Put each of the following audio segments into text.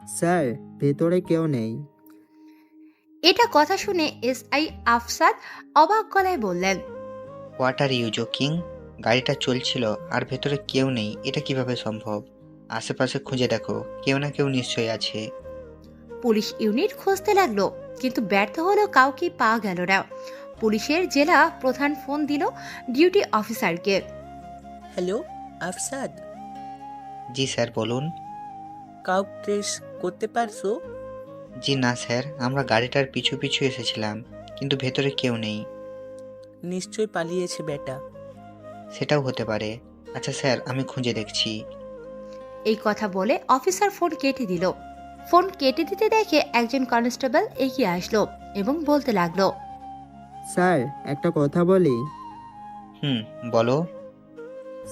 Sir, ভেতরে কেউ নেই। এটা কথা শুনে এসআই আফসাদ অবাক গলায় বললেন, হোয়াট আর ইউ জোকিং? গাড়িটা চলছিল আর ভেতরে কেউ নেই, এটা কিভাবে সম্ভব? আশেপাশে খুঁজে দেখো, কেউ না কেউ নিশ্চয়ই আছে। পুলিশ ইউনিট খুঁজতে লাগলো, কিন্তু ব্যর্থ হলেও কাউকে পাওয়া গেল না। পুলিশের জেলা প্রধান ফোন দিল ডিউটি অফিসারকে। হ্যালো, আফসাদ। জি স্যার, বলুন। কাউকে ট্রেস করতে পারছো? জি না স্যার, আমরা গাড়িটার পিছু পিছু এসেছিলাম, কিন্তু ভেতরে কেউ নেই। নিশ্চয়ই পালিয়েছে বেটা। সেটাও হতে পারে। আচ্ছা স্যার, আমি খুঁজে দেখছি। এই কথা বলে অফিসার ফোন কেটে দিল। ফোন কেটে দিতে দেখে একজন কনস্টেবল এগিয়ে আসলো এবং বলতে লাগলো, স্যার, একটা কথা বলি। হুম, বলো।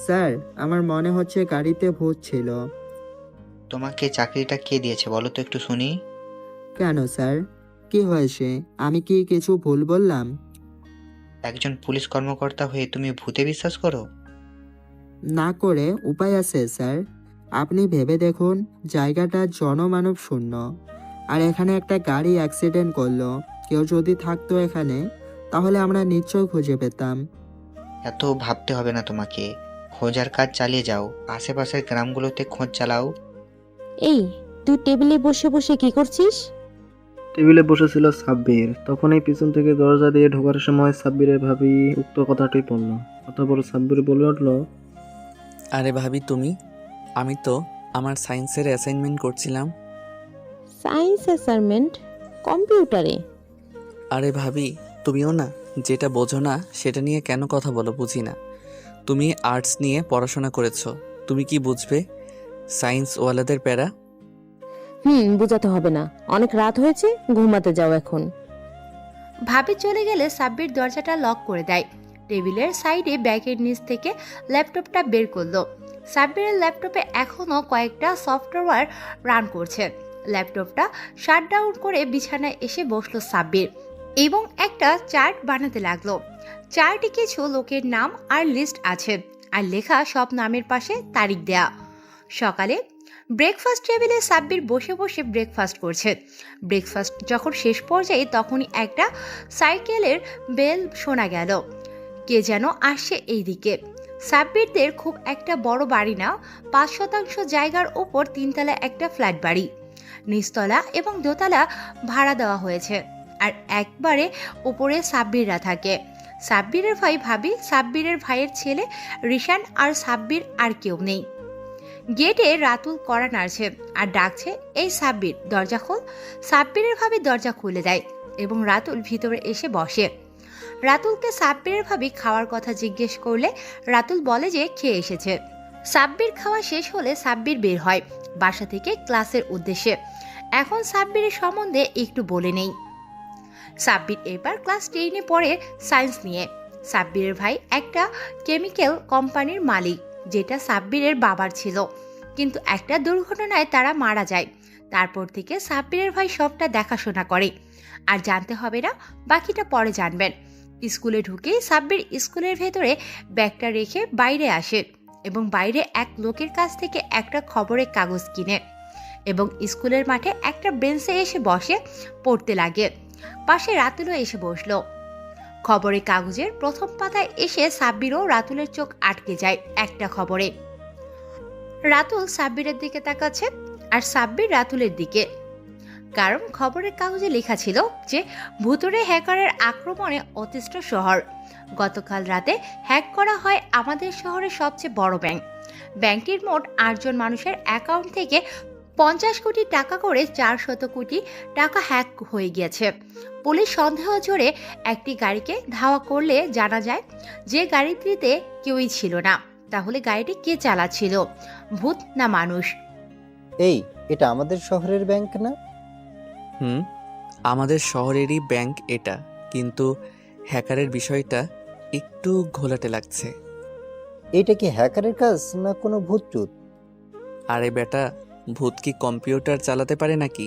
স্যার, আমার মনে হচ্ছে গাড়িতে ভূত ছিল। তোমাকে চাকরিটা কে দিয়েছে বলো তো একটু শুনি। কেন স্যার, কি হয়েছে? আমি কি কিছু ভুল বললাম? একজন পুলিশ কর্মকর্তা হয়ে তুমি ভূতে বিশ্বাস করো? না করে উপায় আছে স্যার। আপনি ভেবে দেখুন, জায়গাটা জনমানব শূন্য, আর এখানে একটা গাড়ি অ্যাক্সিডেন্ট করলো। কেউ যদি থাকতো এখানে, তাহলে আমরা নিশ্চয় খুঁজে পেতাম। এত ভাবতে হবে না তোমাকে। খোঁজার কাজ চালিয়ে যাও, আশেপাশের গ্রামগুলোতে খোঁজ চালাও। এই, তুই টেবিলে বসে বসে কি করছিস? টেবিলে বসেছিল সাব্বির, তখনই পিছন থেকে দরজা দিয়ে ঢোকার সময় সাব্বিরের ভাবি উক্ত কথাটি বলল। অতঃপর সাব্বির বলে উঠল, আরে ভাবি তুমি, আমি তো আমার সায়েন্সের অ্যাসাইনমেন্ট করছিলাম। Science assignment? কম্পিউটারে? আরে ভাবি, তুমিও না, যেটা বোঝো না সেটা নিয়ে কেন কথা বলো বুঝি না। তুমি আর্টস নিয়ে পড়াশোনা করেছো, তুমি কি বুঝবে সায়েন্স ওয়ালাদের প্যারা? বোঝাতে হবে না, অনেক রাত হয়েছে, ঘুমাতে যাও এখন। ভাবি চলে গেলে সাব্বির দরজাটা লক করে দেয়। টেবিলের সাইডে ব্যাগের নিচ থেকে ল্যাপটপটা বের করলো। সাব্বিরের ল্যাপটপে এখনও কয়েকটা সফটওয়্যার রান করছে। ল্যাপটপটা শাটডাউন করে বিছানায় এসে বসলো সাব্বির এবং একটা চার্ট বানাতে লাগলো। চার্টে কিছু লোকের নাম আর লিস্ট আছে, আর লেখা সব নামের পাশে তারিখ দেয়া। সকালে ব্রেকফাস্ট টেবিলে সাব্বির বসে বসে ব্রেকফাস্ট করছে। ব্রেকফাস্ট যখন শেষ পর্যায়ে তখনই একটা সাইকেলের বেল শোনা গেল। কে যেন আসছে এই দিকে। সাব্বিরদের খুব একটা বড় বাড়ি না, ৫% জায়গার ওপর 3তলা একটা ফ্ল্যাট বাড়ি। নিচতলা এবং দোতলা ভাড়া দেওয়া হয়েছে, আর একবারে উপরে সাব্বিররা থাকে। সাব্বিরের ভাই ভাবি, সাব্বিরের ভাইয়ের ছেলে রিশান, আর সাব্বির আর কেউ নেই। গেটে রাতুল কড়া নাড়ছে আর ডাকছে, এই সাব্বির, দরজা খোল। সাব্বিরের ভাবি দরজা খুলে দেয় এবং রাতুল ভিতরে এসে বসে। রাতুলকে সাব্বিরের ভাবি খাওয়ার কথা জিজ্ঞেস করলে রাতুল বলে যে খেয়ে এসেছে। সাব্বির খাওয়া শেষ হলে সাব্বির বের হয় বাসা থেকে ক্লাসের উদ্দেশ্যে। এখন সাব্বিরের সম্বন্ধে একটু বলে নেই। সাব্বির এবার ক্লাস 10-এ পড়ে, সায়েন্স নিয়ে। সাব্বিরের ভাই একটা কেমিক্যাল কোম্পানির মালিক, যেটা সাব্বিরের বাবার ছিল, কিন্তু একটা দুর্ঘটনায় তারা মারা যায়। তারপর থেকে সাব্বিরের ভাই সবটা দেখাশোনা করে। আর জানতে হবে না, বাকিটা পরে জানবেন। স্কুলে ঢুকেই সাব্বির স্কুলের ভেতরে ব্যাগটা রেখে বাইরে আসে এবং বাইরে এক লোকের কাছ থেকে একটা খবরের কাগজ কিনে এবং স্কুলের মাঠে একটা বেঞ্চে এসে বসে পড়তে লাগে। পাশে রাতুলও এসে বসলো। খবরের কাগজের প্রথম পাতায় এসে সাব্বির ও রাতুলের চোখ আটকে যায় একটা খবরে। রাতুল সাব্বিরের দিকে তাকাচ্ছে আর সাব্বির রাতুলের দিকে, কারণ খবরের কাগজে লেখা ছিল যে ভুতুড়ে হ্যাকারের আক্রমণে অতিষ্ঠ শহর। গতকাল রাতে হ্যাক করা হয় আমাদের শহরের সবচেয়ে বড় ব্যাংক। ব্যাংকটির মোট 8জন মানুষের অ্যাকাউন্ট থেকে 50 কোটি টাকা করে 400 কোটি টাকা হ্যাক হয়ে গিয়েছে। পুলিশ সন্দেহ জোরে একটি গাড়িকে ধাওয়া করলে জানা যায় যে গাড়িটিতে কেউই ছিল না। তাহলে গাড়িটি কে চালাচ্ছিল, ভূত না মানুষ? এই, এটা আমাদের শহরের ব্যাংক না? হুম, আমাদের শহরেরই ব্যাংক এটা, কিন্তু হ্যাকারের বিষয়টা একটু ঘোলাটে লাগছে। এইটা কি হ্যাকারের কাজ না কোনো ভূতটুত? আরে বেটা, ভূত কি কম্পিউটার চালাতে পারে নাকি?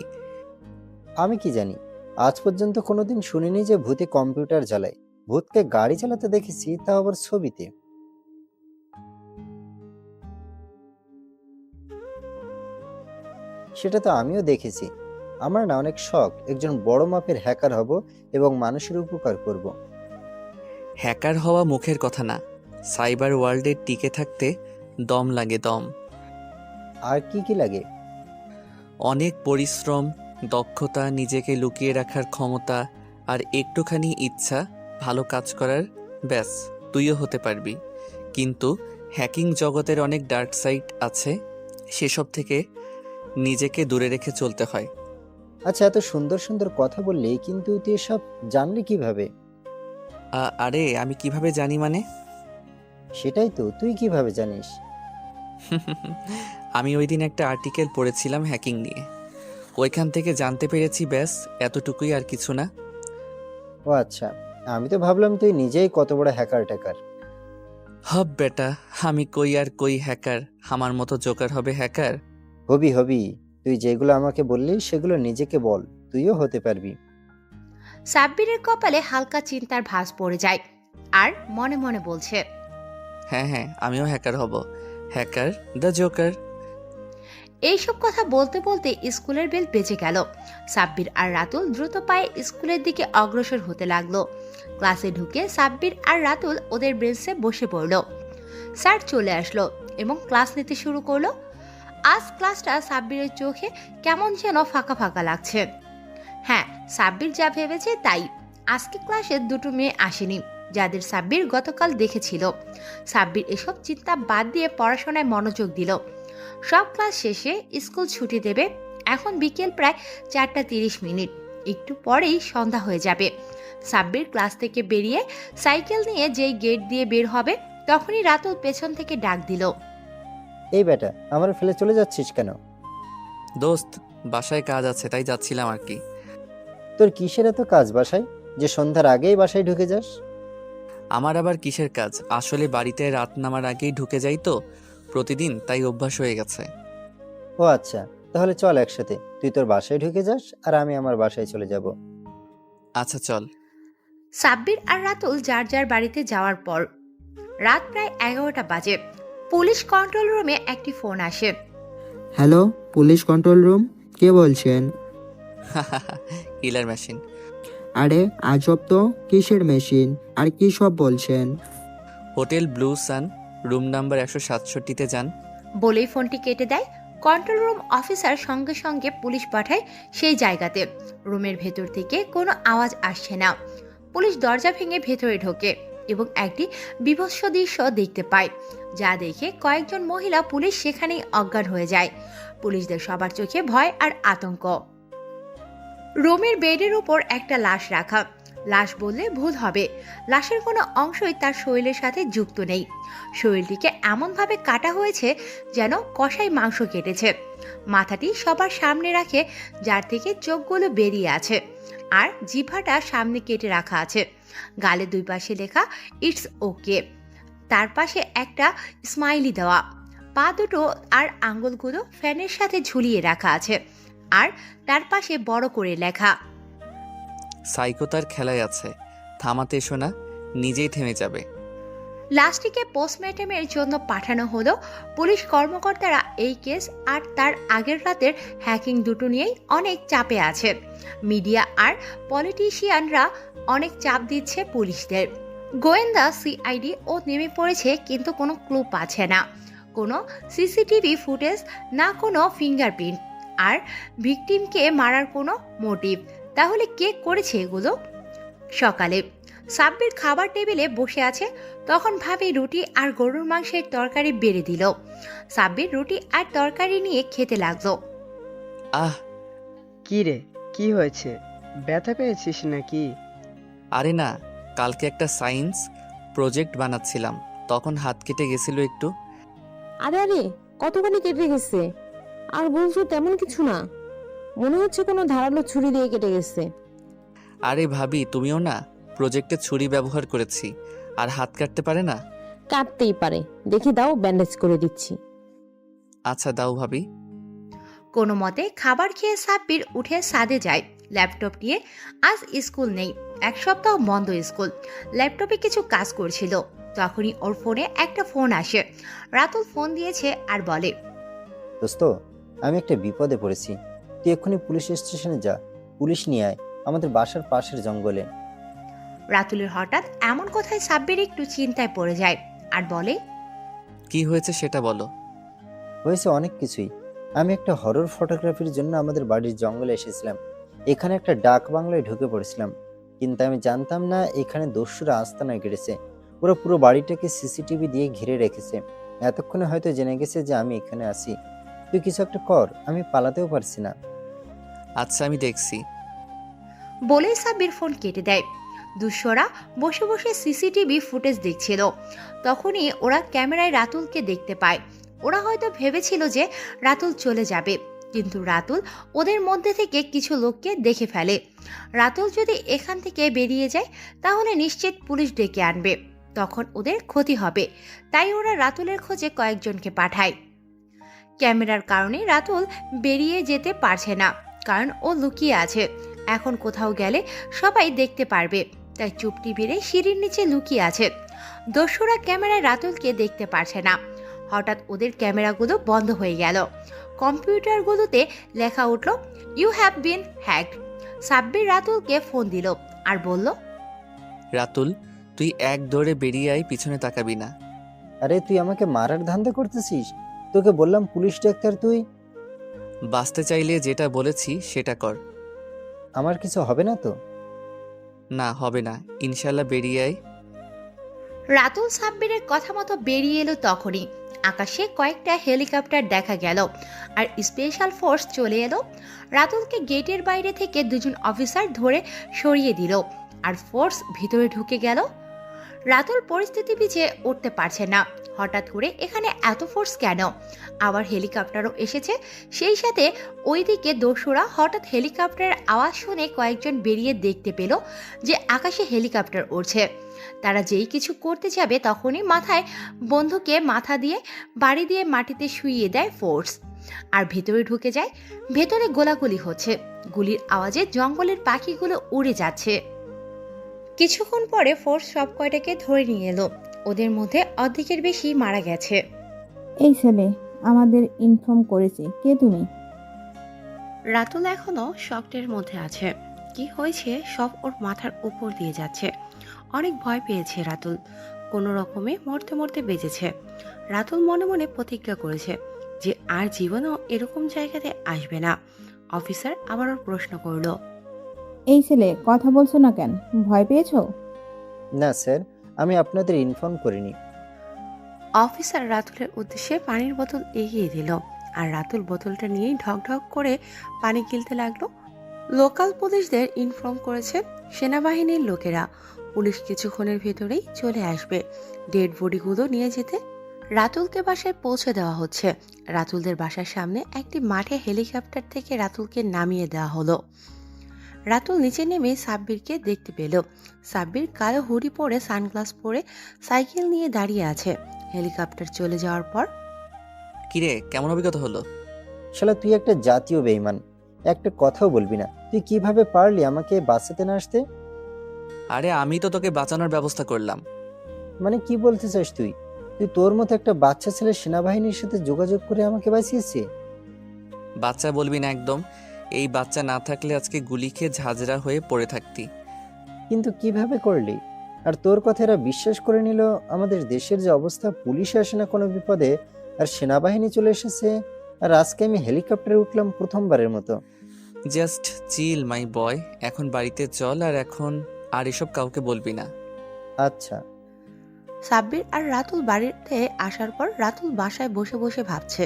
আমি কি জানি, আজ পর্যন্ত কোনোদিন শুনিনি যে ভূতে কম্পিউটার চালায়। ভূতকে গাড়ি চালাতে দেখেছি, তাও আবার ছবিতে। সেটা তো আমিও দেখেছি। আমার না অনেক শখ একজন বড় মাপের হ্যাকার হব এবং মানুষের উপকার করব। হ্যাকার হওয়া মুখের কথা না, সাইবার ওয়ার্ল্ডে টিকে থাকতে দম লাগে, দম। আর কি কি লাগে? অনেক পরিশ্রম, দক্ষতা, নিজেকে লুকিয়ে রাখার ক্ষমতা আর একটুখানি ইচ্ছা ভালো কাজ করার। ব্যাস, তুইও হতে পারবি। কিন্তু হ্যাকিং জগতের অনেক ডার্ক সাইড আছে, সেসব থেকে নিজেকে দূরে রেখে চলতে হয়। আচ্ছা, এত সুন্দর সুন্দর কথা বললি, কিন্তু তুই এসব জানলি কিভাবে? আরে আমি কিভাবে জানি মানে? সেটাই তো, তুই কিভাবে জানিস? আমি ওই দিন একটা আর্টিকেল পড়েছিলাম হ্যাকিং নিয়ে, ওইখান থেকে জানতে পেরেছি, ব্যাস এতটুকুই, আর কিছু না। ও আচ্ছা, আমি তো ভাবলাম তুই নিজেই কত বড় হ্যাকার ট্যাকার। হব বেটা, আমি কই আর কই হ্যাকার, আমার মতো জোকার হবে হ্যাকার? হবি হবি, তুই যেগুলো আমাকে বললি সেগুলো নিজেকে বল, তুইও হতে পারবি। সাব্বিরের কপালে হালকা চিন্তার ভাঁজ পড়ে যায় আর মনে মনে বলছে, হ্যাঁ হ্যাঁ, আমিও হ্যাকার হব, হ্যাকার দ্য জোকার। এইসব কথা বলতে বলতে স্কুলের বেল বেজে গেল। সাব্বির আর রাতুল দ্রুত পায়ে স্কুলের দিকে অগ্রসর হতে লাগলো। ক্লাসে ঢুকে সাব্বির আর রাতুল ওদের বেঞ্চে বসে পড়ল। স্যার চলে আসলো এবং ক্লাস নিতে শুরু করলো। আজ ক্লাসটা সাব্বিরের চোখে কেমন যেন ফাঁকা ফাঁকা লাগছে। হ্যাঁ, সাব্বির যা ভেবেছে তাই। আজকে ক্লাসে দুটো মেয়ে আসেনি, যাদের সাব্বির গতকাল দেখেছিল। সাব্বির এসব চিন্তা বাদ দিয়ে পড়াশোনায় মনোযোগ দিল। সব ক্লাস শেষে স্কুল ছুটি দেবে। এখন বিকেল প্রায় 4:30। একটু পরেই সন্ধ্যা হয়ে যাবে। সাব্বির ক্লাস থেকে বেরিয়ে সাইকেল নিয়ে যেই গেট দিয়ে বের হবে, তখনই রাতুল পেছন থেকে ডাক দিল, এই বেটা, আমার ফেলে চলে যাচ্ছিস কেন? দোস্ত, বাসায় কাজ আছে তাই যাচ্ছিলাম আর কি। তোর কিসের এত কাজ বাসায়, যে সন্ধ্যার আগেই বাসায় ঢুকে যাস? আমার আবার কিসের কাজ, আসলে বাড়িতে রাত নামার আগেই ঢুকে যাই তো প্রতিদিন, তাই অভ্যাস হয়ে গেছে। ও আচ্ছা, তাহলে চল একসাথে, তুই তোর বাসায় ঢুকে যাস আর আমি আমার বাসায় চলে যাব। আচ্ছা চল। সাব্বির আর রাতুল যার যার বাড়িতে যাওয়ার পর রাত প্রায় 11টা বাজে। পুলিশ কন্ট্রোল রুমে একটি ফোন আসে। হ্যালো, পুলিশ কন্ট্রোল রুম, কে বলছেন? কিলার মেশিন। আরে আজব তো, কিসের মেশিন আর কি সব বলছেন? হোটেল ব্লু সান, রুম নাম্বার 167-তে যান। বলেই ফোনটি কেটে দেয়। কন্ট্রোল রুম অফিসার সঙ্গে সঙ্গে পুলিশ পাঠায় সেই জায়গাতে। রুমের ভেতর থেকে কোনো আওয়াজ আসছে না। পুলিশ দরজা ভেঙে ভেতরে ঢোকে এবং একটি বীভৎস দৃশ্য দেখতে পায়, যা দেখে কয়েকজন মহিলা পুলিশ সেখানেই অজ্ঞান হয়ে যায়। পুলিশদের সবার চোখে ভয় আর আতঙ্ক। রুমের বেডের উপর একটা লাশ রাখা। লাশ বললে ভুল হবে, লাশের কোনো অংশই তার শরীরের সাথে যুক্ত নেই। শরীরটিকে এমনভাবে কাটা হয়েছে যেন কষাই মাংস কেটেছে। মাথাটি সবার সামনে রাখে, যার থেকে চোখগুলো বেরিয়ে আছে, আর জিভাটা সামনে কেটে রাখা আছে। গালে দুই পাশে লেখা ইটস ওকে, তার পাশে একটা স্মাইলি দেওয়া। পা দুটো আর আঙ্গুলগুলো ফ্যানের সাথে ঝুলিয়ে রাখা আছে, আর তার পাশে বড় করে লেখা, সাইকো তার খেলায় আছে, থামাতে এসো না, নিজেই থেমে যাবে। লাশটিকে পোস্টমর্টমের জন্য পাঠানো হলো। পুলিশ কর্মকর্তারা এই কেস আর তার আগের রাতের হ্যাকিং দুটো নিয়েই অনেক চাপে আছে। মিডিয়া আর পলিটিশিয়ানরা অনেক চাপ দিচ্ছে পুলিশদের। গোয়েন্দা সিআইডি ও নেমে পড়েছে, কিন্তু কোনো ক্লু পাচ্ছে না। কোনো সিসিটিভি ফুটেজ, না কোনো ফিঙ্গারপ্রিন্ট, আর ভিকটিমকে মারার কোনো মোটিভ। তাহলে কে করেছে এগুলো? সকালে সাব্বির খাবার টেবিলে বসে আছে, তখন ভাবি রুটি আর গরুর মাংসের তরকারি বেড়ে দিল। সাব্বির রুটি আর তরকারি নিয়ে খেতে লাগলো। আহ, কি রে, কি হয়েছে? ব্যথা পেয়েছিস নাকি? আরে না, কালকে একটা সায়েন্স প্রজেক্ট বানাচ্ছিলাম, তখন হাত কেটে গেছিল একটু। আরে আরে, কতখানি কেটে গেছে? আর বলছো তেমন কিছু না, মনে হচ্ছে কোনো ধারালো ছুরি দিয়ে কেটে গেছে। আরে ভাবি, তুমিও না, প্রজেক্টে ছুরি ব্যবহার করেছি, আর হাত কাটতে পারে না। কাটতেই পারে, দেখি দাও, ব্যান্ডেজ করে দিচ্ছি। আচ্ছা দাও ভাবি। কোনো মতে খাবার খেয়ে সাব্বির উঠে ছাদে যায় ল্যাপটপ নিয়ে। আজ স্কুল নেই, এক সপ্তাহ বন্ধ স্কুল। ল্যাপটপে কিছু কাজ করছিল, তখনই ওর ফোনে একটা ফোন আসে। রাতুল ফোন দিয়েছে আর বলে, দোস্ত, আমি একটা বিপদে পড়েছি। তুই এক্ষুনি পুলিশ স্টেশনে যা, পুলিশ নিয়ে আয় আমাদের বাসার পাশের জঙ্গলে। রাতুলের হঠাৎ এমন কথায় সাব্বির একটু চিন্তায় পড়ে যায় আর বলে, কি হয়েছে সেটা বলো। হয়েছে অনেক কিছুই। আমি একটা হরর ফটোগ্রাফির জন্য আমাদের বাড়ির জঙ্গলে এসেছিলাম। এখানে একটা ডাক বাংলায় ঢুকে পড়েছিলাম, কিন্তু আমি জানতাম না এখানে দস্যুরা আস্তানা গেড়েছে। ওরা পুরো বাড়িটাকে সিসিটিভি দিয়ে ঘিরে রেখেছে। এতক্ষণে হয়তো জেনে গেছে যে আমি এখানে আছি। তুই কিছু একটা কর, আমি পালাতেও পারছি না। আচ্ছা আমি দেখছি। বলেই সাব্বির ফোন কেটে দেয়। দুশোরা বসে বসে সিসিটিভি ফুটেজ দেখছিল। তখনই ওরা ক্যামেরায় রাতুলকে দেখতে পায়। ওরা হয়তো ভেবেছিল যে রাতুল চলে যাবে, কিন্তু রাতুল ওদের মধ্যে থেকে কিছু লোককে দেখে ফেলে। রাতুল যদি এখান থেকে বেরিয়ে যায় তাহলে নিশ্চিত পুলিশ ডেকে আনবে, তখন ওদের ক্ষতি হবে। তাই ওরা রাতুলের খোঁজে কয়েকজনকে পাঠায়। ক্যামেরার কারণে রাতুল বেরিয়ে যেতে পারছে না, কারণ ও লুকিয়ে আছে। এখন কোথাও গেলে সবাই দেখতে পারবে, তাই চুপটি বেড়ে সিঁড়ির নিচে লুকিয়ে আছে। দস্যুরা ক্যামেরায় রাতুলকে দেখতে পারছে না। হঠাৎ ওদের ক্যামেরাগুলো বন্ধ হয়ে গেল। কম্পিউটারগুলোতে লেখা উঠল, you have been hacked. Sabbir রাতুলকে ফোন দিল আর বলল, রাতুল, তুই এক দৌড়ে বেরিয়ে আয়, পিছনে তাকাবি না। আরে তুই আমাকে মারার ধান্দা করতেছিস? তোকে বললাম পুলিশ ডাক্তার, তুই বাঁচতে চাইলে যেটা বলেছি সেটা কর। আমার কিছু হবে না তো? না, হবে না, ইনশাল্লাহ বেরিয়ে আয়। রাতুল সাব্বিরের কথা মতো বেরিয়ে এলো। তখনই আকাশে কয়েকটা হেলিকপ্টার দেখা গেল আর স্পেশাল ফোর্স চলে এলো। রাতুলকে গেটের বাইরে থেকে দুজন অফিসার ধরে সরিয়ে দিল আর ফোর্স ভিতরে ঢুকে গেল। রাতুল পরিস্থিতি পিছিয়ে উঠতে পারছে না। হঠাৎ করে এখানে এত ফোর্স কেন? আবার হেলিকপ্টারও এসেছে। সেই সাথে ওইদিকে দস্যুরা হঠাৎ হেলিকপ্টারের আওয়াজ শুনে কয়েকজন বেরিয়ে দেখতে পেল যে আকাশে হেলিকপ্টার উড়ছে। তারা যেই কিছু করতে যাবে তখনই মাথায় বন্দুকে মাথা দিয়ে বাড়ি দিয়ে মাটিতে শুইয়ে দেয় ফোর্স, আর ভেতরে ঢুকে যায়। ভেতরে গোলাগুলি হচ্ছে, গুলির আওয়াজে জঙ্গলের পাখিগুলো উড়ে যাচ্ছে। কিছুক্ষণ পরে ফোর্স সব কয়টাকে ধরে নিয়ে এলো। ওদের মধ্যে অর্ধেকের বেশি মারা গেছে। এই ছেলে আমাদের ইনফর্ম করেছে, কে তুমি? রাতুল এখনো শকটের মধ্যে আছে। কি হয়েছে সব ওর মাথার উপর দিয়ে যাচ্ছে। অনেক ভয় পেয়েছে রাতুল, কোনো রকমে মরতে মরতে বেঁচেছে। রাতুল মনে মনে প্রতিজ্ঞা করেছে যে আর জীবনেও এরকম জায়গাতে আসবে না। অফিসার আবার ওর প্রশ্ন করলো, এই ছেলে কথা বলছো না কেন? ভয় পেয়েছো? না স্যার, আমি আপনাদের ইনফর্ম করিনি। অফিসার রাতুলের উদ্দেশ্যে পানির বোতল এগিয়ে দিল আর রাতুল বোতলটা নিয়েই ঢক ঢক করে পানি গিলতে লাগলো। লোকাল পুলিশদের ইনফর্ম করেছে সেনাবাহিনীর লোকেরা। পুলিশ কিছুক্ষণের ভেতরেই চলে আসবে ডেড বডিগুলো নিয়ে যেতে। রাতুলকে বাসায় পৌঁছে দেওয়া হচ্ছে। রাতুলদের বাসার সামনে একটি মাঠে হেলিকপ্টার থেকে রাতুলকে নামিয়ে দেওয়া হলো। রাতুল নিচে নেমে সাব্বিরকে দেখতে পেল। সাব্বির কালো হুডি পরে সানগ্লাস পরে সাইকেল নিয়ে দাঁড়িয়ে আছে। হেলিকপ্টার চলে যাওয়ার পর, কিরে, কেমন অভিজ্ঞতা হলো? শালা তুই একটা জাতীয় বেঈমান, একটা কথাও বলবি না। তুই কিভাবে পারলি আমাকে বাঁচাতে না আসতে? আরে আমি তো তোকে বাঁচানোর ব্যবস্থা করলাম। মানে কি বলতে চাস তুই? তুই তোর মতো একটা বাচ্চা ছেলে সেনাবাহিনীর সাথে যোগাযোগ করে আমাকে বাঁচিয়েছি? বাচ্চা বলবি না একদম। এই বাচ্চা না থাকলে আজকে গুলি খেয়ে ঝাঁঝরা হয়ে পড়ে থাকতি। কিন্তু কিভাবে করলি? আর তোর কথা এরা বিশ্বাস করে নিল? আমাদের দেশের যে অবস্থা, পুলিশ আসে না কোনো বিপদে, আর সেনাবাহিনী চলে এসেছে, আর আজকে আমি হেলিকপ্টারে উঠলাম প্রথমবারের মতো। জাস্ট চিল মাই বয়, এখন বাড়িতে চল, আর এখন আর এসব কাউকে বলবি না। আচ্ছা। সাব্বির আর রাতুল বাড়িতে আসার পর রাতুল বাসায় বসে বসে ভাবছে,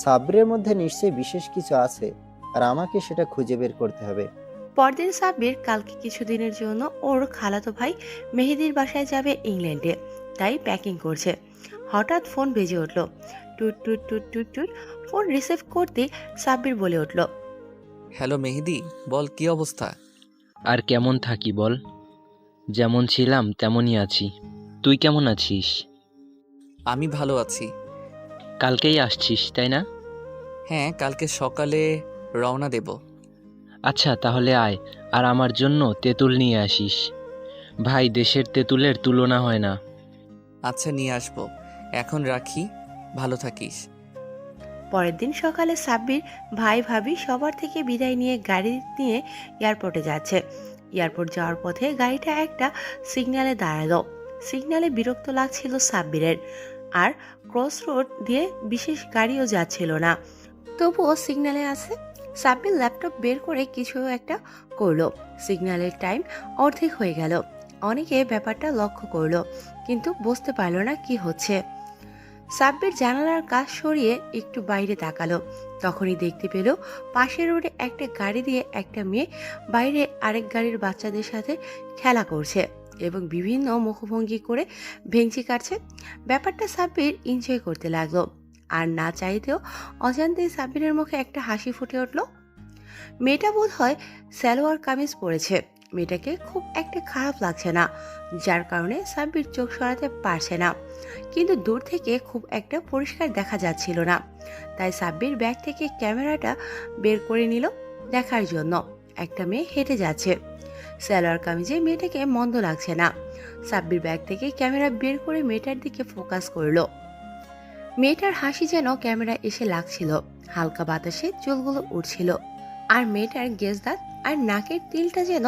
সাব্রের মধ্যে নিশ্চয়ই বিশেষ কিছু আছে, আর আমাকে সেটা খুঁজে বের করতে হবে। পরদিন সাব্বির কালকে কিছুদিনের জন্য ওর খালাতো ভাই মেহেদির বাসায় যাবে ইংল্যান্ডে, তাই প্যাকিং করছে। হঠাৎ ফোন বেজে উঠল। টুট টুট টুট টুট টুট। ফোন রিসিভ করতে সাব্বির বলে উঠল, হ্যালো মেহেদি, বল কি অবস্থা? আর কেমন থাকি বল? যেমন ছিলাম তেমনই আছি। তুই কেমন আছিস? আমি ভালো আছি। কালকেই আসছিস তাই না? হ্যাঁ, কালকে সকালে রওনা দেব। আচ্ছা তাহলে আয়, আর আমার জন্য তেঁতুল নিয়ে আসিস। ভাই, দেশের তেঁতুলের তুলনা হয় না। আচ্ছা নিয়ে আসবো। এখন রাখি, ভালো থাকিস। পরের দিন সকালে সাব্বির ভাই ভাবি সবার থেকে বিদায় নিয়ে গাড়ি নিয়ে এয়ারপোর্টে যাচ্ছে। এয়ারপোর্ট যাওয়ার পথে গাড়িটা একটা সিগন্যালে দাঁড়ালো। সিগন্যালে বিরক্ত লাগছিল সাব্বিরের, আর ক্রস রোড দিয়ে বিশেষ গাড়িও যাচ্ছিল না, তবুও সিগন্যালে আছে। সাব্বির ল্যাপটপ বের করে কিছু একটা করলো। সিগন্যালের টাইম অর্ধেক হয়ে গেল। অনেকে ব্যাপারটা লক্ষ্য করলো, কিন্তু বুঝতে পারলো না কি হচ্ছে। সাব্বির জানালার কাজ সরিয়ে একটু বাইরে তাকালো। তখনই দেখতে পেল পাশের রোডে একটা গাড়ি দিয়ে একটা মেয়ে বাইরে আরেক গাড়ির বাচ্চাদের সাথে খেলা করছে এবং বিভিন্ন মুখভঙ্গি করে ভেঙচি কাটছে। ব্যাপারটা সাব্বির এনজয় করতে লাগলো, আর না চাইতেও অজান্তেই সাব্বিরের মুখে একটা হাসি ফুটে উঠল। মেয়েটা বোধ হয় সালোয়ার কামিজ পরেছে। মেয়েটাকে খুব একটা খারাপ লাগছে না, যার কারণে সাব্বির চোখ সরাতে পারছে না, কিন্তু দূর থেকে খুব একটা পরিষ্কার দেখা যাচ্ছিল না। তাই সাব্বির ব্যাগ থেকে ক্যামেরাটা বের করে নিল দেখার জন্য। একটা মেয়ে হেঁটে যাচ্ছে, সালোয়ার কামিজে মেয়েটাকে মন্দ লাগছে না। সাব্বির ব্যাগ থেকে ক্যামেরা বের করে মেয়েটার দিকে ফোকাস করলো। মেয়েটার হাসি যেন ক্যামেরা এসে লাগছিল, হালকা বাতাসে চুলগুলো উঠছিল, আর মেয়েটার গেজ দাঁত আর নাকের তিলটা যেন